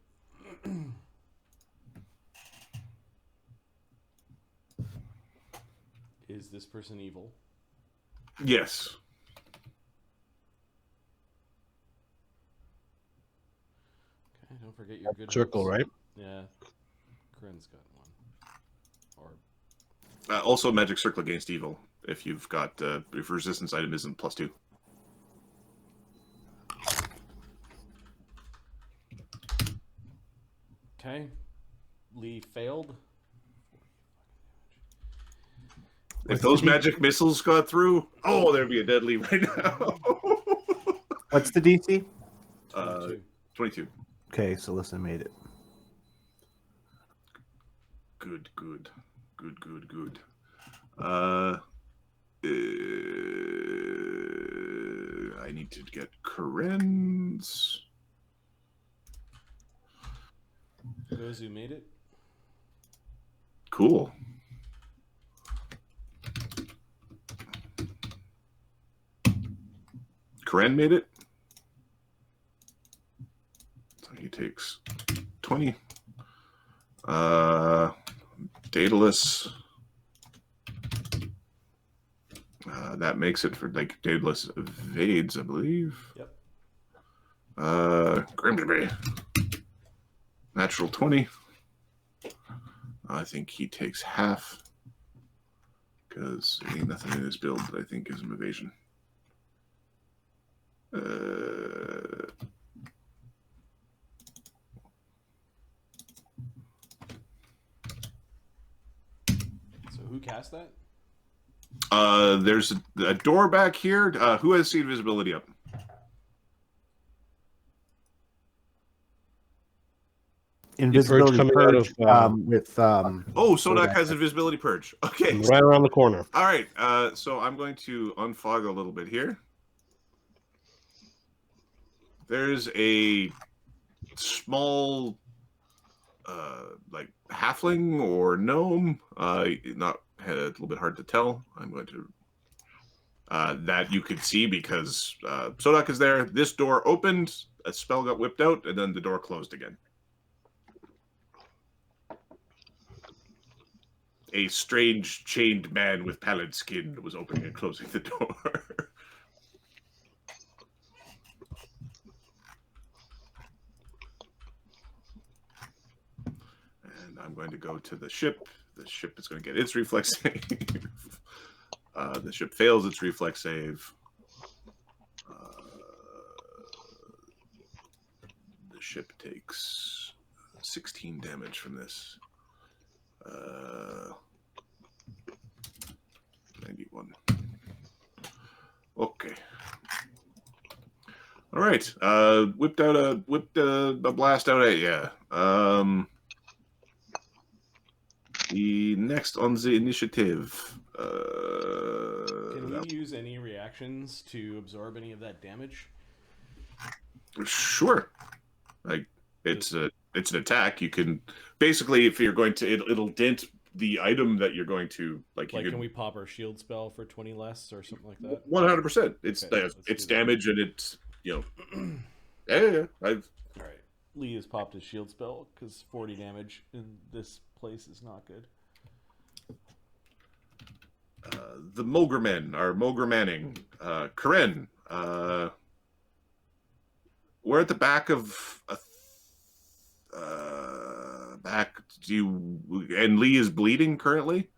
Is this person evil? Yes. Okay, don't forget your good Circle, hopes. right? Yeah. Karen's got one. Or Also magic circle against evil. If you've got if resistance item isn't +2. okay. Lee failed. If those magic missiles got through, oh, there'd be a deadly right now. What's the DC? 22. Okay, so listen, made it. Good. I need to get Karen's. Gozu made it. Cool. Karen made it. So he takes 20. Daedalus. That makes it for like Daedalus evades, I believe. Yep. Grimsby. Natural 20. I think he takes half because ain't nothing in his build that I think gives him evasion. So who cast that? There's a door back here. Who has seen visibility up? Invisibility coming purge, out of, with Oh, Sodak has invisibility purge. Okay. right around the corner. All right. So I'm going to unfog a little bit here. There's a small, like halfling or gnome. Not a little bit hard to tell. I'm going to that you could see because Sodak is there. This door opened, a spell got whipped out, and then the door closed again. A strange chained man with pallid skin was opening and closing the door. And I'm going to go to the ship. The ship is going to get its reflex save. The ship fails its reflex save. The ship takes 16 damage from this. 91. Okay. All right. Whipped a blast out at ya. The next on the initiative. Can we use any reactions to absorb any of that damage? Sure. Like it's an attack. You can basically, if you're going to, it'll dent the item that you're going to like. Like, can we pop our shield spell for 20 less or something like that? 100%. It's Okay, it's damage and it's yeah. All right. Lee has popped his shield spell because 40 damage in this place is not good. The Mogremen are Mogremanning. Kahren. We're at the back of back. And Lee is bleeding currently.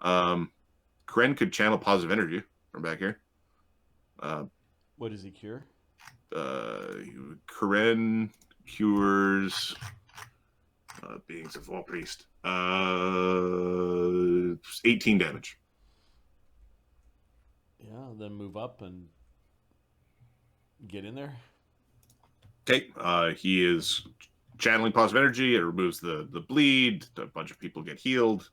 Kahren could channel positive energy from back here. What does he cure? Kahren cures beings of War Priest. 18 damage. Yeah, then move up and get in there. Okay, he is channeling positive energy. It removes the bleed. A bunch of people get healed.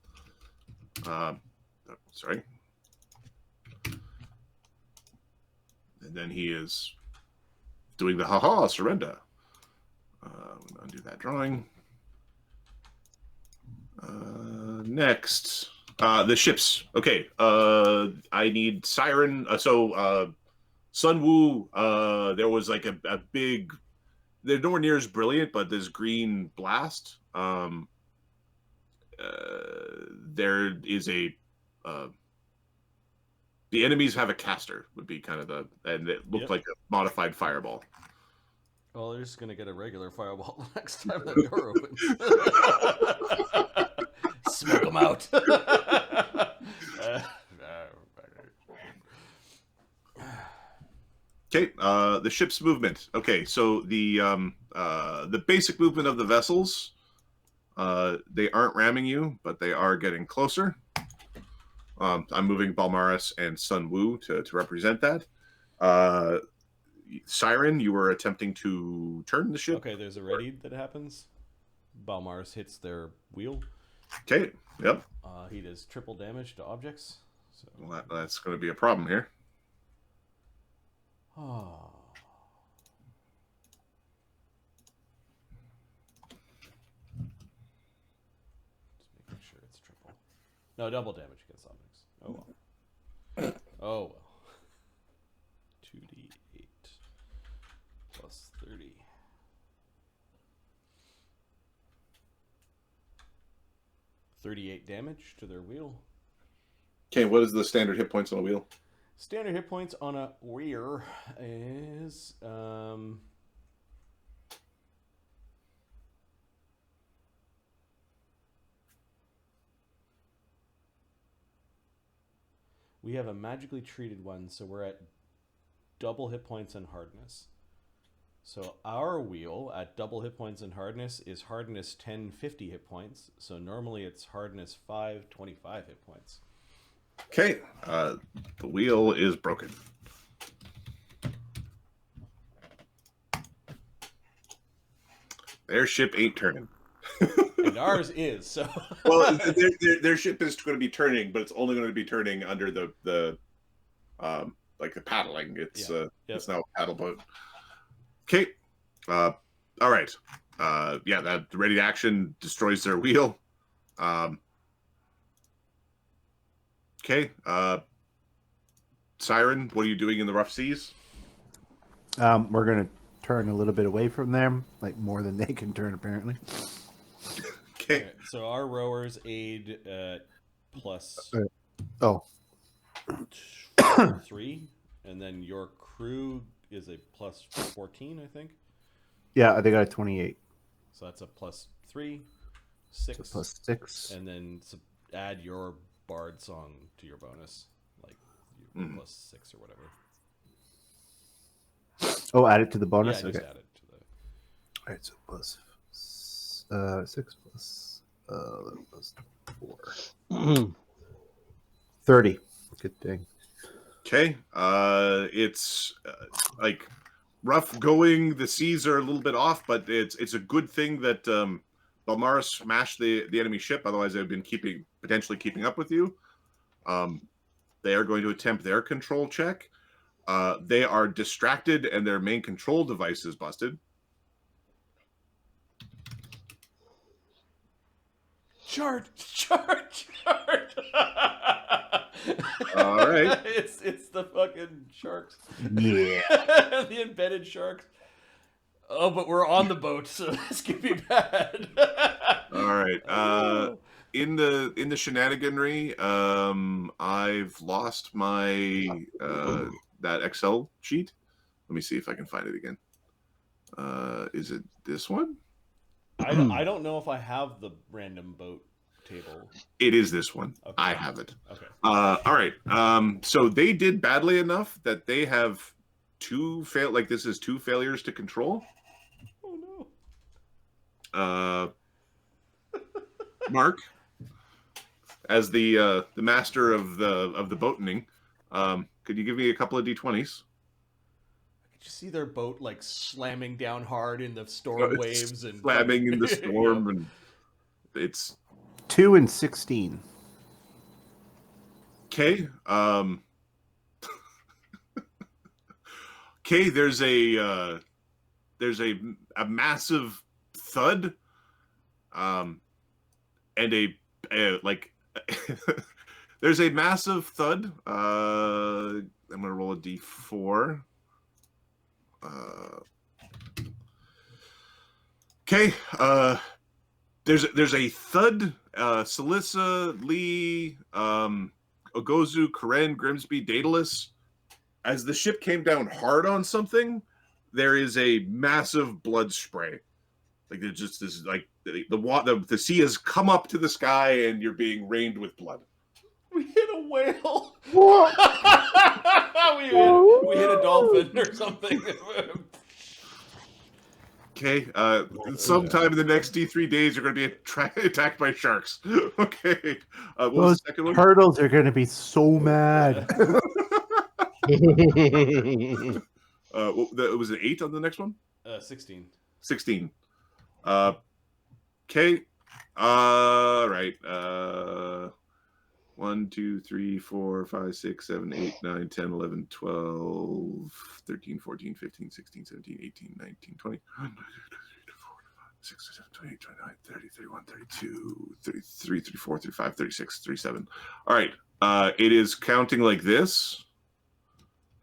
Sorry. And then he is doing the haha surrender. I'm going to undo that drawing. Next, the ships. Okay, I need Siren. Sun Wu. There was like a big. They're nowhere near as brilliant, but this green blast. There is a. The enemies have a caster. Would be kind of and it looked like a modified fireball. Well, they're just gonna get a regular fireball the next time the door opens. Smoke them out. Okay, the ship's movement. Okay, so the basic movement of the vessels, they aren't ramming you, but they are getting closer. I'm moving Balmaris and Sun Wu to represent that. Siren, you were attempting to turn the ship. Okay, there's a ready that happens. Balmars hits their wheel. Okay, yep. He does triple damage to objects. So. Well, that's going to be a problem here. Oh. Just making sure it's triple. No, double damage against objects. Oh well. Oh well. 2d8 plus 30. $38 damage to their wheel. Okay, what is the standard hit points on a wheel? Standard hit points on a rear is We have a magically treated one, so we're at double hit points and hardness. So our wheel at double hit points and hardness is hardness 10, 50 hit points. So normally it's hardness 5, 25 hit points. Okay, the wheel is broken. Their ship ain't turning. And ours is, so... Well, their ship is going to be turning, but it's only going to be turning under the like the paddling. It's it's now a paddle boat. Okay. All right. Yeah, that ready to action destroys their wheel. Okay. Siren, what are you doing in the rough seas? We're gonna turn a little bit away from them, like more than they can turn, apparently. Okay. Okay, so our rowers aid plus Oh, 3, and then your crew is a plus 14, I think. yeah, they got a 28. So that's a plus 3, 6, So plus 6. and then add your bard song to your bonus, like plus 6 or whatever. Oh, add it to the bonus? Yeah, Okay. just add it to the... All right, so plus 6 plus 11 plus 4. 30. Good thing. Okay. It's like rough going. The seas are a little bit off, but it's a good thing that Balmara smashed the enemy ship. Otherwise, they've been potentially keeping up with you. They are going to attempt their control check. They are distracted, and their main control device is busted. Chart. All right. It's the fucking sharks. Yeah. The embedded sharks. Oh, but we're on the boat, so this could be bad. All right. In the shenaniganry, I've lost my that Excel sheet. Let me see if I can find it again. Is it this one? I don't know if I have the random boat table. It is this one. Okay. I have it. Okay. All right. So they did badly enough that they have this is 2 failures to control. Oh no. Mark, as the master of the boatening, could you give me a couple of d20s? I could just see their boat like slamming down hard in the storm waves and slamming in the storm, and it's 2 and 16. okay. Okay, there's a massive thud, and a like there's a massive thud. I'm gonna roll a d4. Okay. There's a thud. Salissa, Lee, Ogozu, Kahren, Grimsby, Daedalus. As the ship came down hard on something, there is a massive blood spray. Like there's just this, like the sea has come up to the sky, and you're being rained with blood. We hit a whale. we hit a dolphin or something. Okay. Sometime in the next D3 days, you're going to be attacked by sharks. Okay. What was Those the second one? turtles are going to be so mad. It was an 8 on the next one? 16. 16. Okay. All right. 1, 2, 3, 4, 5, 6, 7, 8, 9, 10, 11, 12, 13, 14, 15, 16, 17, 18, 19, 20, 6, 7, 28, 29, 30, 31, 32, 33, 34, 35, 36, 37. All right. It is counting like this,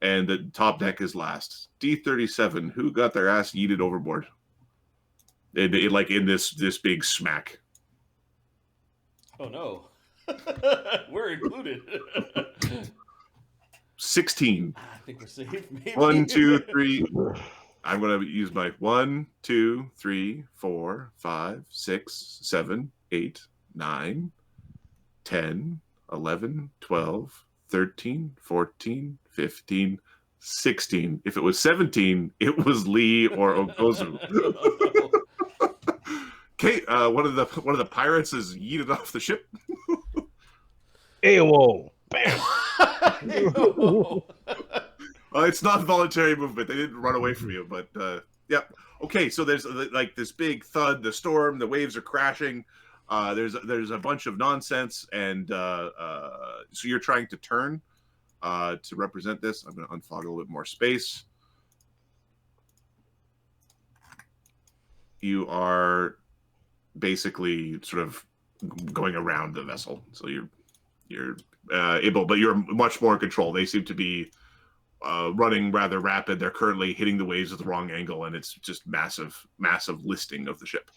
and the top deck is last. D37, who got their ass yeeted overboard? It like in this big smack. Oh no. We're included. 16. I think we're safe, maybe. 1, 2, 3. I'm going to use my 1, 2, 3, 4, 5, 6, 7, 8, 9, 10, 11, 12, 13, 14, 15, 16. If it was 17, it was Lee or Ogozu. Okay, one of the pirates is yeeted off the ship. AWO. Bam. It's not voluntary movement. They didn't run away from you, but yep. Okay, so there's like this big thud, the storm, the waves are crashing. There's a bunch of nonsense, and so you're trying to turn to represent this. I'm going to unfog a little bit more space. You are basically sort of going around the vessel, so you're able, but you're much more in control. They seem to be running rather rapid. They're currently hitting the waves at the wrong angle, and it's just massive listing of the ship.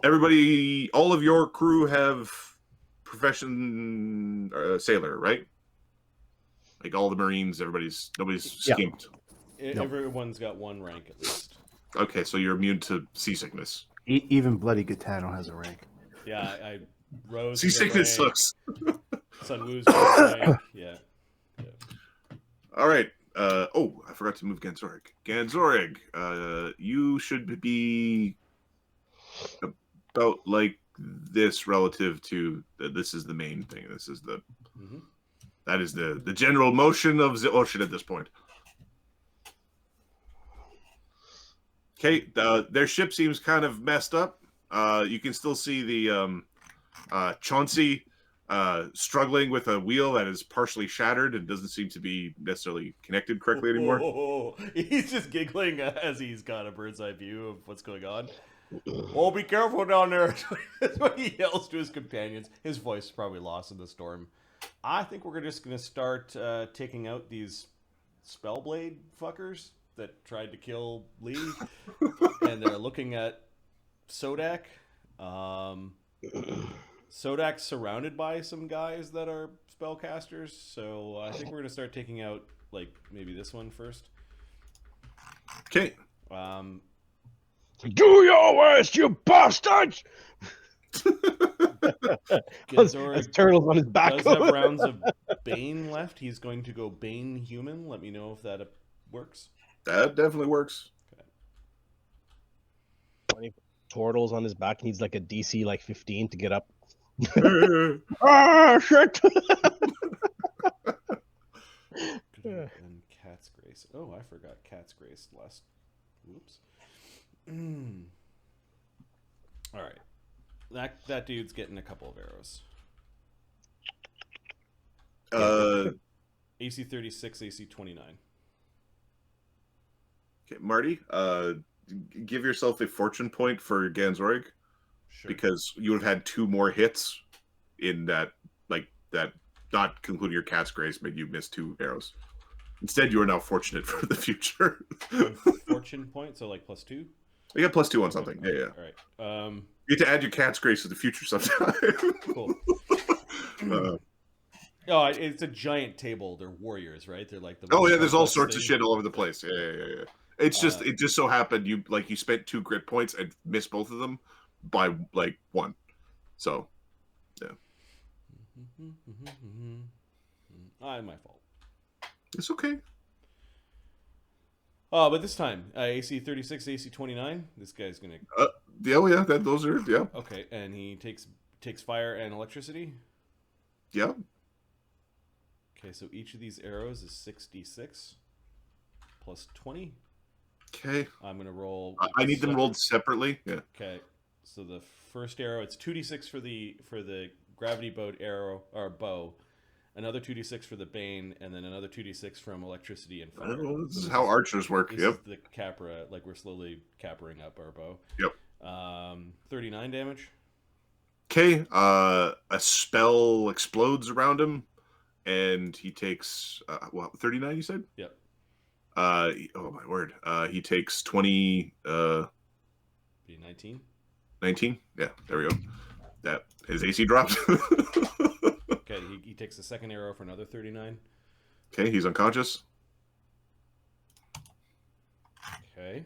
Everybody, all of your crew have profession sailor, right? Like all the Marines, nobody's skimped. Everyone's got one rank at least. Okay, so you're immune to seasickness. Even Bloody Gitano has a rank. Yeah, I rose. Seasickness sucks. Sun Wu's rank. Yeah. All right. I forgot to move Ganzorig. Ganzorig, you should be about like this relative to this is the main thing. This is that is the general motion of the ocean at this point. Okay, their ship seems kind of messed up. You can still see the Chauncey struggling with a wheel that is partially shattered and doesn't seem to be necessarily connected correctly anymore. He's just giggling as he's got a bird's eye view of what's going on. Oh, be careful down there. That's what he yells to his companions. His voice is probably lost in the storm. I think we're just going to start taking out these Spellblade fuckers that tried to kill Lee. And they're looking at Sodak. Sodak's surrounded by some guys that are spellcasters, so I think we're going to start taking out, like, maybe this one first. Okay. Do your worst, you bastards! As turtles on his back. Does have rounds of Bane left. He's going to go Bane human. Let me know if that works. That definitely works. Okay. 20 turtles on his back. He needs like a DC like 15 to get up. Shit! And Cat's Grace. Oh, I forgot Cat's Grace last. Whoops. All right. That dude's getting a couple of arrows. AC 36, AC 29. Okay, Marty, give yourself a fortune point for Ganzorig. Sure. Because you would have had 2 more hits in that, not concluding your Cat's Grace made you miss 2 arrows. Instead, you are now fortunate for the future. Fortune point, so like +2? You got +2 on something. Okay. Yeah. All right. You get to add your Cat's Grace to the future sometime. Cool. It's a giant table. They're warriors, right? They're like the. Oh yeah, there's all sorts of shit all over the place. Yeah. It's just it just so happened you spent 2 grit points and missed both of them by like 1. So, yeah. My fault. It's okay. But this time, AC 36, AC 29. This guy's gonna. Yeah. Those are yeah. Okay, and he takes fire and electricity. Yeah. Okay, so each of these arrows is 6d6 plus 20. Okay. I'm gonna roll. I need them rolled separately. Yeah. Okay, so the first arrow, it's 2d6 for the gravity boat arrow or bow, another 2d6 for the bane, and then another 2d6 from electricity and fire. This is how archers work. This is the capra, like we're slowly cappering up our bow. Yep. 39 damage. Okay. A spell explodes around him, and he takes 39. You said? Yep. Oh my word. He takes 20. 19. 19. Yeah. There we go. That his AC dropped. Okay. He takes the second arrow for another 39. Okay. He's unconscious. Okay.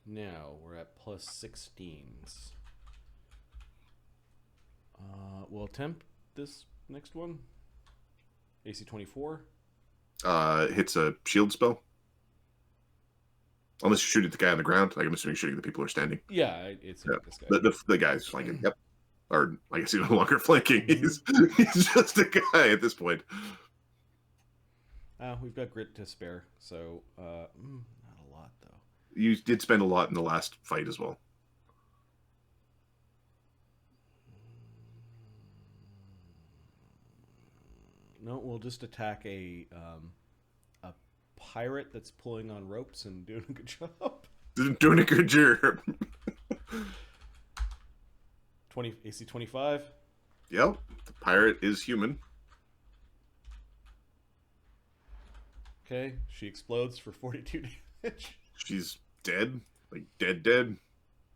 Now we're at +16s. We'll attempt this next one. AC 24. Hits a shield spell. Unless you shoot at the guy on the ground. Like, I'm assuming shooting at the people who are standing. Yeah, it's Yeah. this guy. The guy's flanking. Yep. Or I guess he's no longer flanking. He's just a guy at this point. We've got grit to spare, so not a lot though. You did spend a lot in the last fight as well. No, we'll just attack a pirate that's pulling on ropes and doing a good job. Doing a good job. 20 AC 25. Yep. The pirate is human. Okay, she explodes for 42 damage. She's dead. Like dead.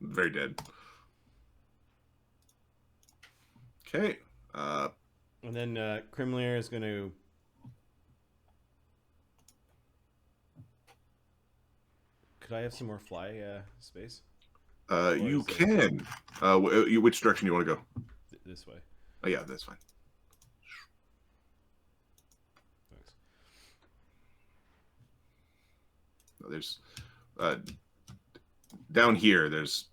Very dead. Okay. And then Krimlir is going to... Could I have some more fly space? You is it- can. Which direction you want to go? This way. Oh, yeah, that's fine. Thanks. There's down here. There's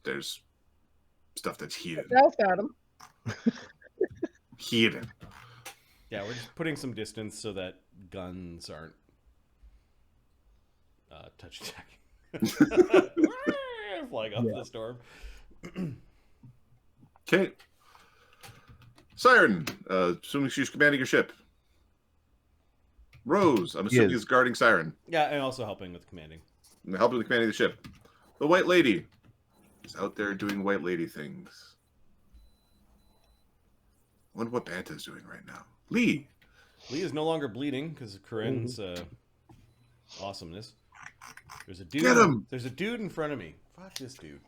stuff that's hidden. Ralph got him. Hidden. Yeah, we're just putting some distance so that guns aren't touch attacking. Flying up the storm. Okay. Siren, assuming she's commanding your ship. Rose, I'm assuming Yes. is guarding Siren. Yeah, and also helping with commanding. And helping with commanding the ship. The White Lady is out there doing White Lady things. Wonder what Banta's doing right now. Lee. Lee is no longer bleeding because of Karen's awesomeness. There's a dude. Get him! There's a dude in front of me. Fuck this dude.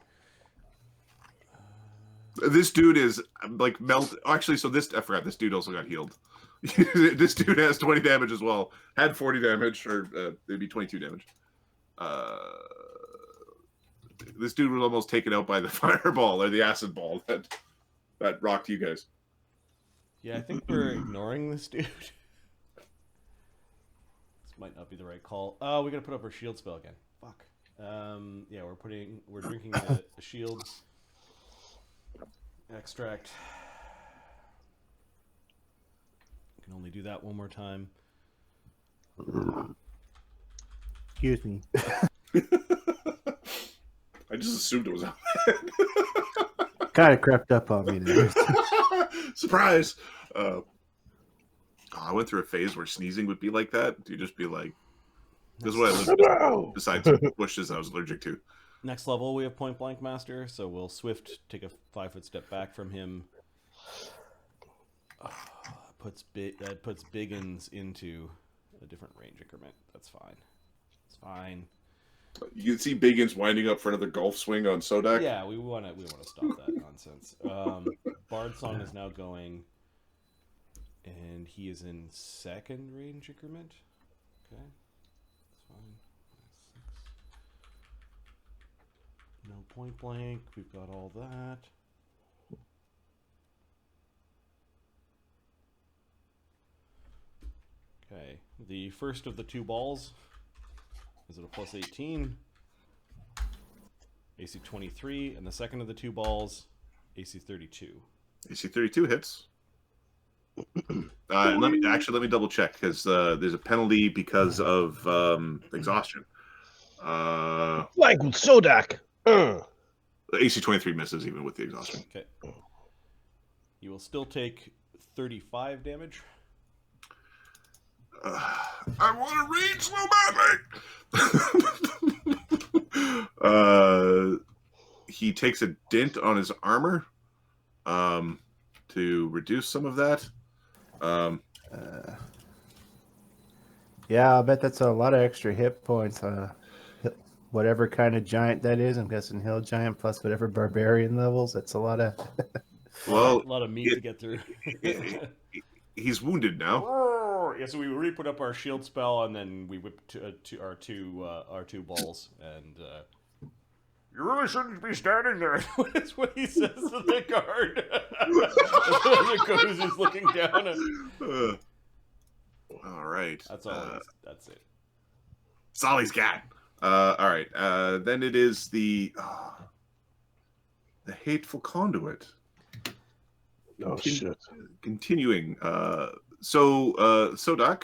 This dude is like melt. Actually, so this I forgot. This dude also got healed. This dude has 20 damage as well. Had 40 damage, or maybe 22 damage. This dude was almost taken out by the fireball or the acid ball that rocked you guys. Yeah, I think we're ignoring this dude. This might not be the right call. Oh, we gotta put up our shield spell again. Fuck. Yeah, we're drinking the shield extract. Can only do that one more time. Excuse me. I just assumed it was out. Kind of crept up on me there. Surprise! I went through a phase where sneezing would be like that. You'd just be like, this is what I lived besides bushes I was allergic to. Next level, we have Point Blank Master, so we'll Swift take a 5-foot step back from him. That puts Biggins into a different range increment. That's fine. It's fine. You can see Biggins winding up for another golf swing on Sodak. Yeah, we want to stop that nonsense. Bard Song is now going, and he is in second range increment. Okay, that's fine. 6. No point blank. We've got all that. Okay, the first of the two balls is at a plus 18. AC 23, and the second of the two balls, AC 32. AC 32 hits. Let me double check because there's a penalty because of exhaustion. Flank with Sodak. AC 23 misses even with the exhaustion. Okay. You will still take 35 damage. I want to read so badly. He takes a dent on his armor to reduce some of that. Yeah, I bet that's a lot of extra hit points. Whatever kind of giant that is, I'm guessing hill giant plus whatever barbarian levels. That's a lot of. Well, a lot of meat to get through. He's wounded now. Yeah, so we re-put up our shield spell, and then we whip to our two balls, and You really shouldn't be standing there. That's what he says to the guard. The goes is looking down. All right. That's all. That's it. That's all he's got. All right. Then it is the hateful conduit. Oh shit. Continuing. Sodak.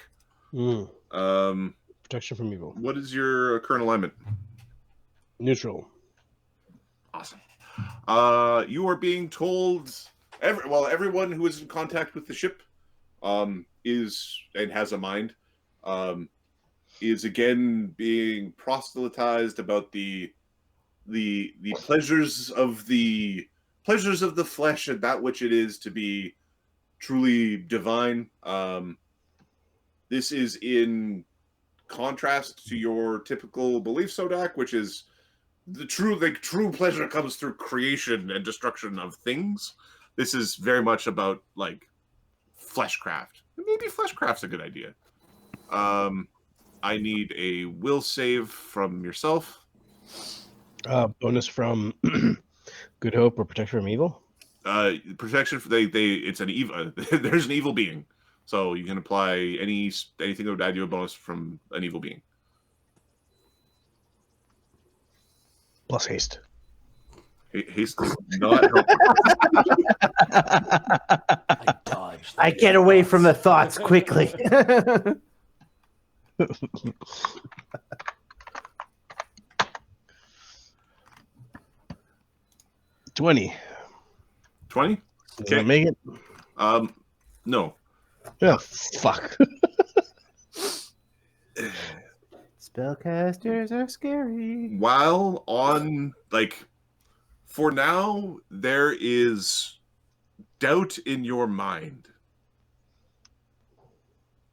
Protection from evil. What is your current alignment? Neutral. Awesome. You are being told. Everyone who is in contact with the ship, is and has a mind, is again being proselytized about the pleasures of the flesh and that which it is to be truly divine. This is in contrast to your typical belief, Sodak, which is the true pleasure comes through creation and destruction of things. This is very much about like fleshcraft. Maybe fleshcraft's a good idea. I need a will save from yourself. Bonus from Good Hope or Protection from Evil. Protection. It's an evil. There's an evil being, so you can apply anything that would add you a bonus from an evil being. Plus haste. Haste does not help. I dodged. I get away from the thoughts quickly. 20. 20? Does that make it? No. Oh, fuck. Spellcasters are scary. While on, for now, there is doubt in your mind.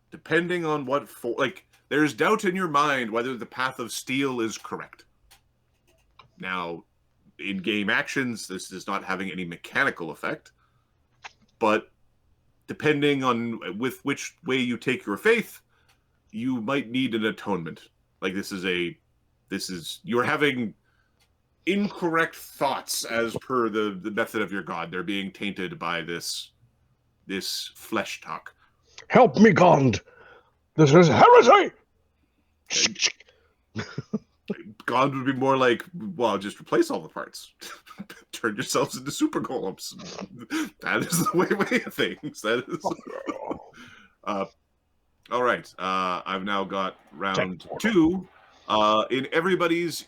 Depending on there's doubt in your mind whether the path of steel is correct. Now, in-game actions, this is not having any mechanical effect, but depending on with which way you take your faith, you might need an atonement. You're having incorrect thoughts as per the method of your god. They're being tainted by this flesh talk. Help me, God! This is heresy! God would be more like, well, just replace all the parts. Turn yourselves into super golems. That is the way of things. That is. All right. I've now got round 2. In everybody's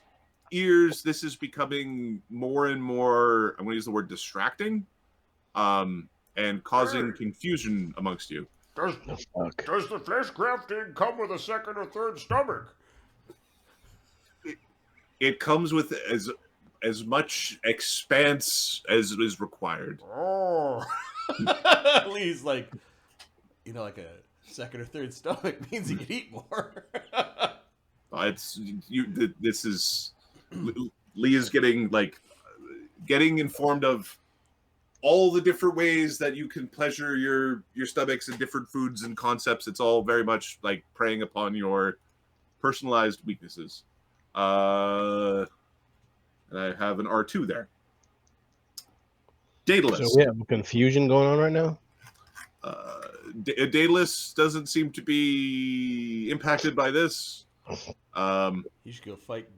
ears, this is becoming more and more, I'm going to use the word distracting, and causing confusion amongst you. Does the flesh crafting come with a second or third stomach? It comes with as much expanse as is required. Oh. Lee's like a second or third stomach means you can eat more. This is Lee is getting informed of all the different ways that you can pleasure your stomachs and different foods and concepts. It's all very much like preying upon your personalized weaknesses. And I have an R2 there. Daedalus. So we have confusion going on right now? Daedalus doesn't seem to be impacted by this. You should go fight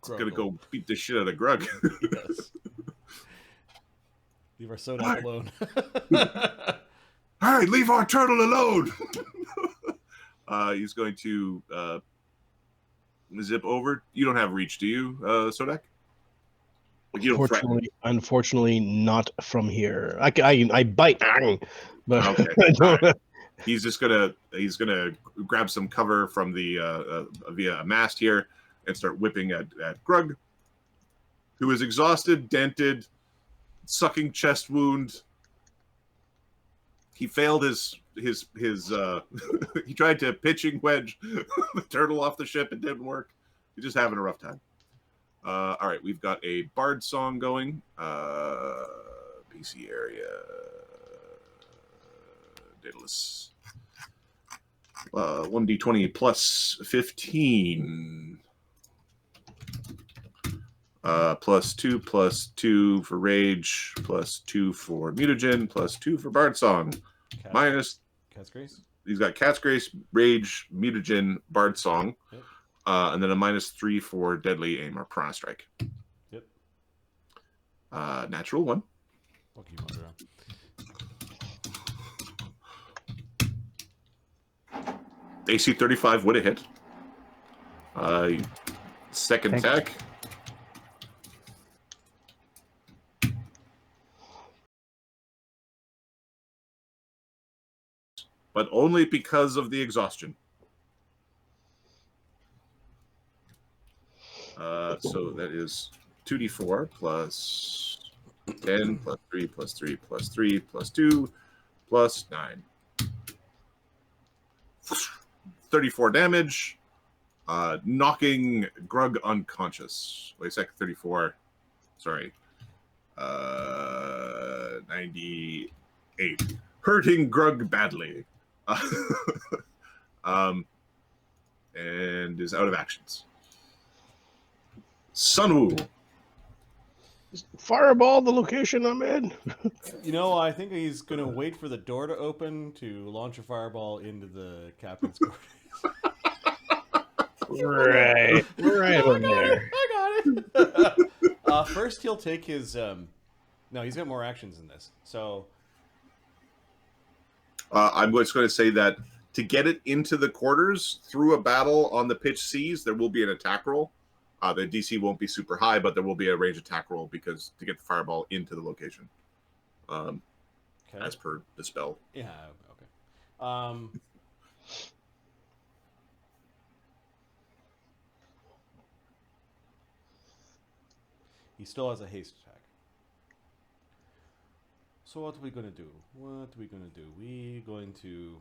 He's going to go beat the shit out of Grug. Yes. Leave our Sodak alone. All right, leave our turtle alone. He's going to zip over. You don't have reach, do you, Sodak? Unfortunately, not from here. I bite, but okay. right. He's gonna grab some cover from the via a mast here and start whipping at Grug, who is exhausted, dented, sucking chest wound. He failed his he tried to pitching wedge the turtle off the ship. It didn't work. He's just having a rough time. All right, we've got a bard song going. PC area. Daedalus. 1d20 plus 15. +2/+2 for rage, +2 for mutagen, +2 for bard song. Minus Cat's Grace. He's got Cat's Grace, Rage, Mutagen, Bard Song, Yep. And then a -3 for Deadly Aim or Piranha Strike. Yep. Natural 1. I'll keep on around. AC 35 would have hit. Second attack. But only because of the exhaustion. So that is 2d4 plus 10 plus 3 plus 3 plus 3 plus 2 plus 9. 34 damage, knocking Grug unconscious. Wait a sec, 34. Sorry. 98. Hurting Grug badly. And is out of actions. Sunwoo. Fireball the location I'm in. I think he's going to wait for the door to open to launch a fireball into the captain's quarters. Right over there. I got it. First, he'll take his... No, he's got more actions than this. So... I'm just going to say that to get it into the quarters through a battle on the pitch seas, there will be an attack roll. The DC won't be super high, but there will be a range attack roll because to get the fireball into the location, as per the spell. Yeah. Okay. He still has a haste attack. So what are we gonna do? We going to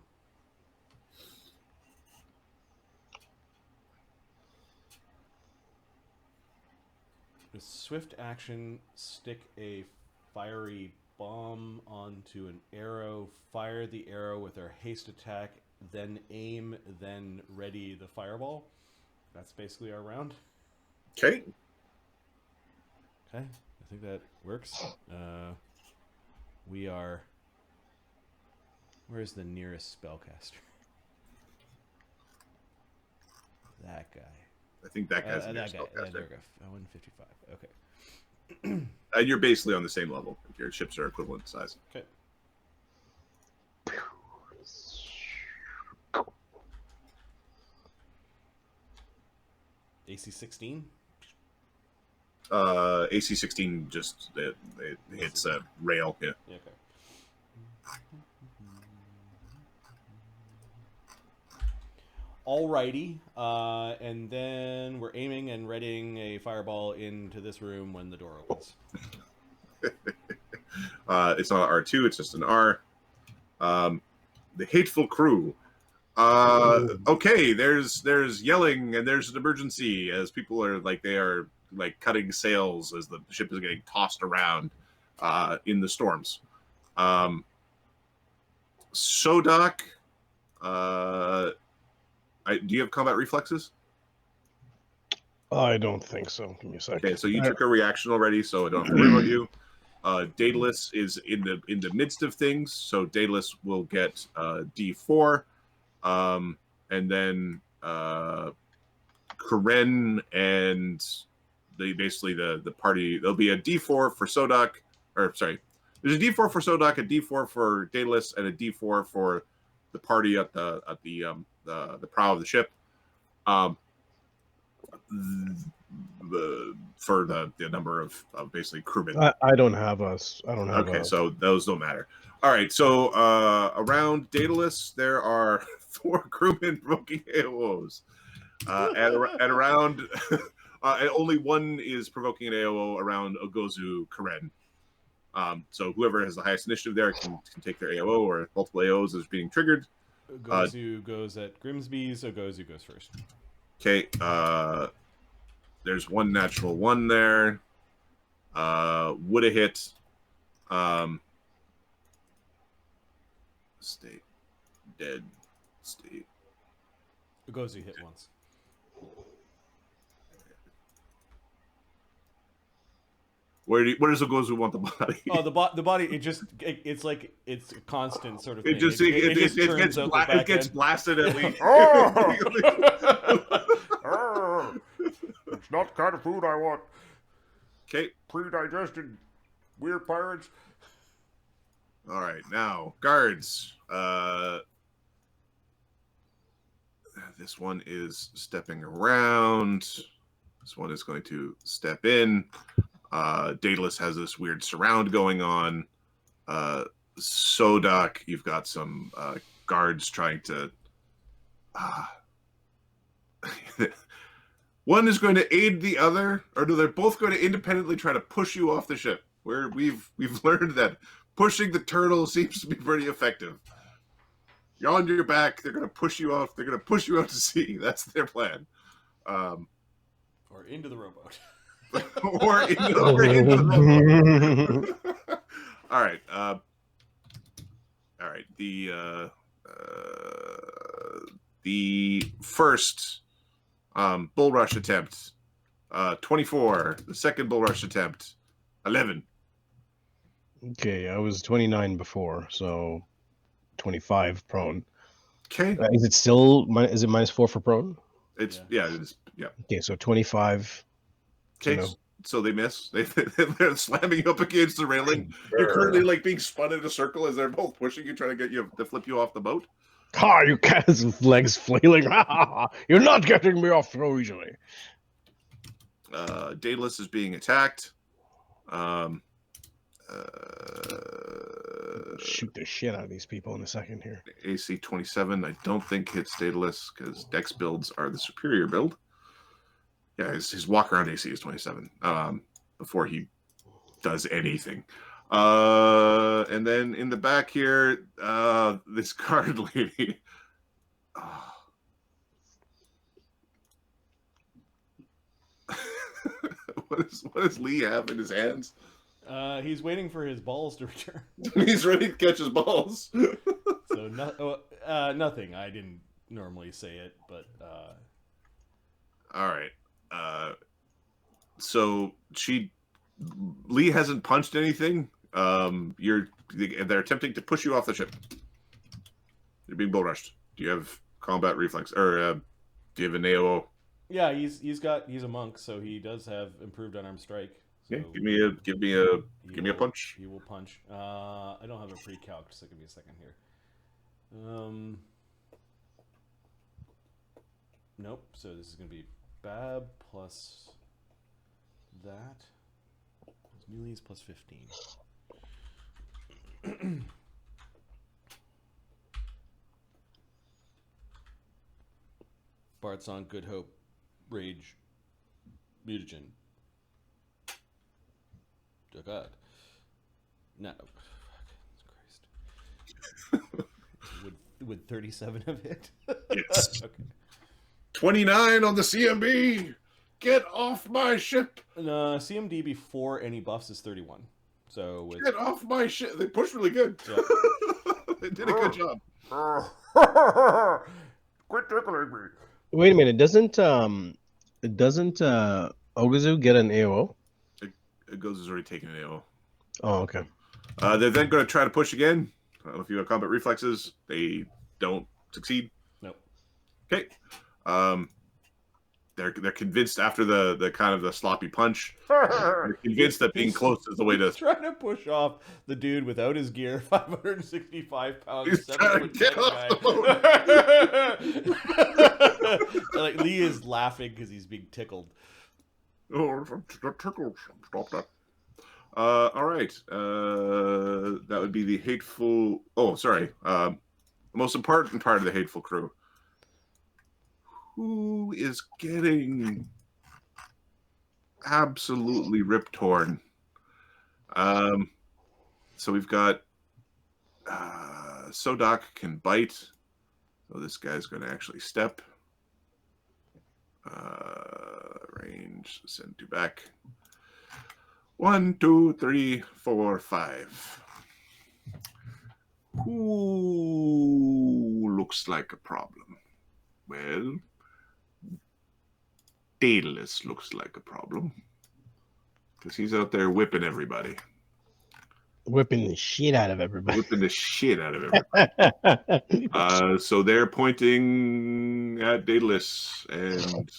with swift action stick a fiery bomb onto an arrow, fire the arrow with our haste attack, then aim, then ready the fireball. That's basically our round. Okay. I think that works. We are... Where's the nearest spellcaster? That guy. I think that guy's that guy. There we spellcaster. go. 155. Okay. And you're basically on the same level. Your ships are equivalent size. Okay. AC 16? AC 16 just it hits a rail. Yeah. Yeah, okay. Alrighty. And then we're aiming and readying a fireball into this room when the door opens. It's not an R2, it's just an R. The Hateful Crew. Okay, there's yelling and there's an emergency as people are they are cutting sails as the ship is getting tossed around in the storms. Sodak, do you have combat reflexes? I don't think so. Give me a second. Okay, so you took a reaction already, so I don't have to worry about you. Daedalus is in the midst of things, so Daedalus will get D4, and then Kahren and the party. There'll be a D4 for Sodak, or sorry, there's a D4 for Sodak, a D4 for Daedalus, and a D4 for the party at the prow of the ship. For the number of basically crewmen. I don't have us. I don't have. Okay, so those don't matter. All right, so around Daedalus there are 4 crewmen provoking AOs, and around and only one is provoking an AOO around Ogozu Kahren. So whoever has the highest initiative there can take their AOO or multiple AOs as being triggered. Ogozu goes at Grimsby's. Ogozu goes first. Okay, there's one natural 1 there. Would have hit. State. Dead. State. Ogozu hit once. Where does it go? We want the body. Oh, the body. It's like it's a constant sort of It thing. just churns out the back it gets end. blasted at least. It's not the kind of food I want. Okay. Pre-digested weird pirates. All right, now guards. This one is stepping around. This one is going to step in. Daedalus has this weird surround going on. Sodak, you've got some guards trying to. One is going to aid the other, or no, they're both going to independently try to push you off the ship. Where we've learned that pushing the turtle seems to be pretty effective. You're on your back. They're going to push you off. They're going to push you out to sea. That's their plan. Or into the rowboat. or into the rowboat. All right. All right. The first bull rush attempt, 24. The second bull rush attempt, 11. Okay, I was 29 before, so 25 prone. Okay. Is it still is it -4 for prone? It's yeah. It is yeah. Okay, so 25. Okay. So they miss. They're slamming you up against the railing. You're currently like being spun in a circle as they're both pushing you, trying to get you to flip you off the boat. Ha! You can't. His legs flailing. You're not getting me off so easily. Daedalus is being attacked. Shoot the shit out of these people in a second here. AC 27. I don't think hits Daedalus because Dex builds are the superior build. Yeah, his walk around AC is 27. Before he does anything. And then in the back here, this guard lady. What does Lee have in his hands? He's waiting for his balls to return. He's ready to catch his balls. So nothing. I didn't normally say it, but all right. So Lee hasn't punched anything. They're attempting to push you off the ship. You're being bull rushed. Do you have combat reflex, or do you have an AOO? Yeah, he's a monk, so he does have improved unarmed strike. So Yeah, give me a punch. He will punch. I don't have a pre-calc, so give me a second here. Nope. So this is gonna be Bab plus that. Melee is plus 15. Bard Song, Good Hope, Rage, Mutagen. Oh God. No. Christ. Would 37 have hit? Yes. Okay. 29 on the CMB. Get off my ship. CMD before any buffs is 31. So with... Get off my ship. They pushed really good. Yeah. They did a good job. Quit tickling me. Wait a minute. Doesn't Ogazu get an AOO? Goes is already taking an AO. Oh, okay. They're then going to try to push again. If you have combat reflexes, they don't succeed. Nope. Okay. They're convinced after the kind of the sloppy punch. They're convinced that being close is the way to trying to push off the dude without his gear, 565 pounds. He's trying to get off the boat. Like Lee is laughing because he's being tickled. Oh, tickled. Stop that. All right. That would be the hateful. Oh, sorry. The most important part of the hateful crew. Who is getting absolutely rip torn? So we've got Sodak can bite. So this guy's going to actually step. Range, send to back. 1, 2, 3, 4, 5. Who looks like a problem? Well, Daedalus looks like a problem. Because he's out there whipping everybody. Whipping the shit out of everybody. Whipping the shit out of everybody. So they're pointing at Daedalus and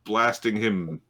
blasting him.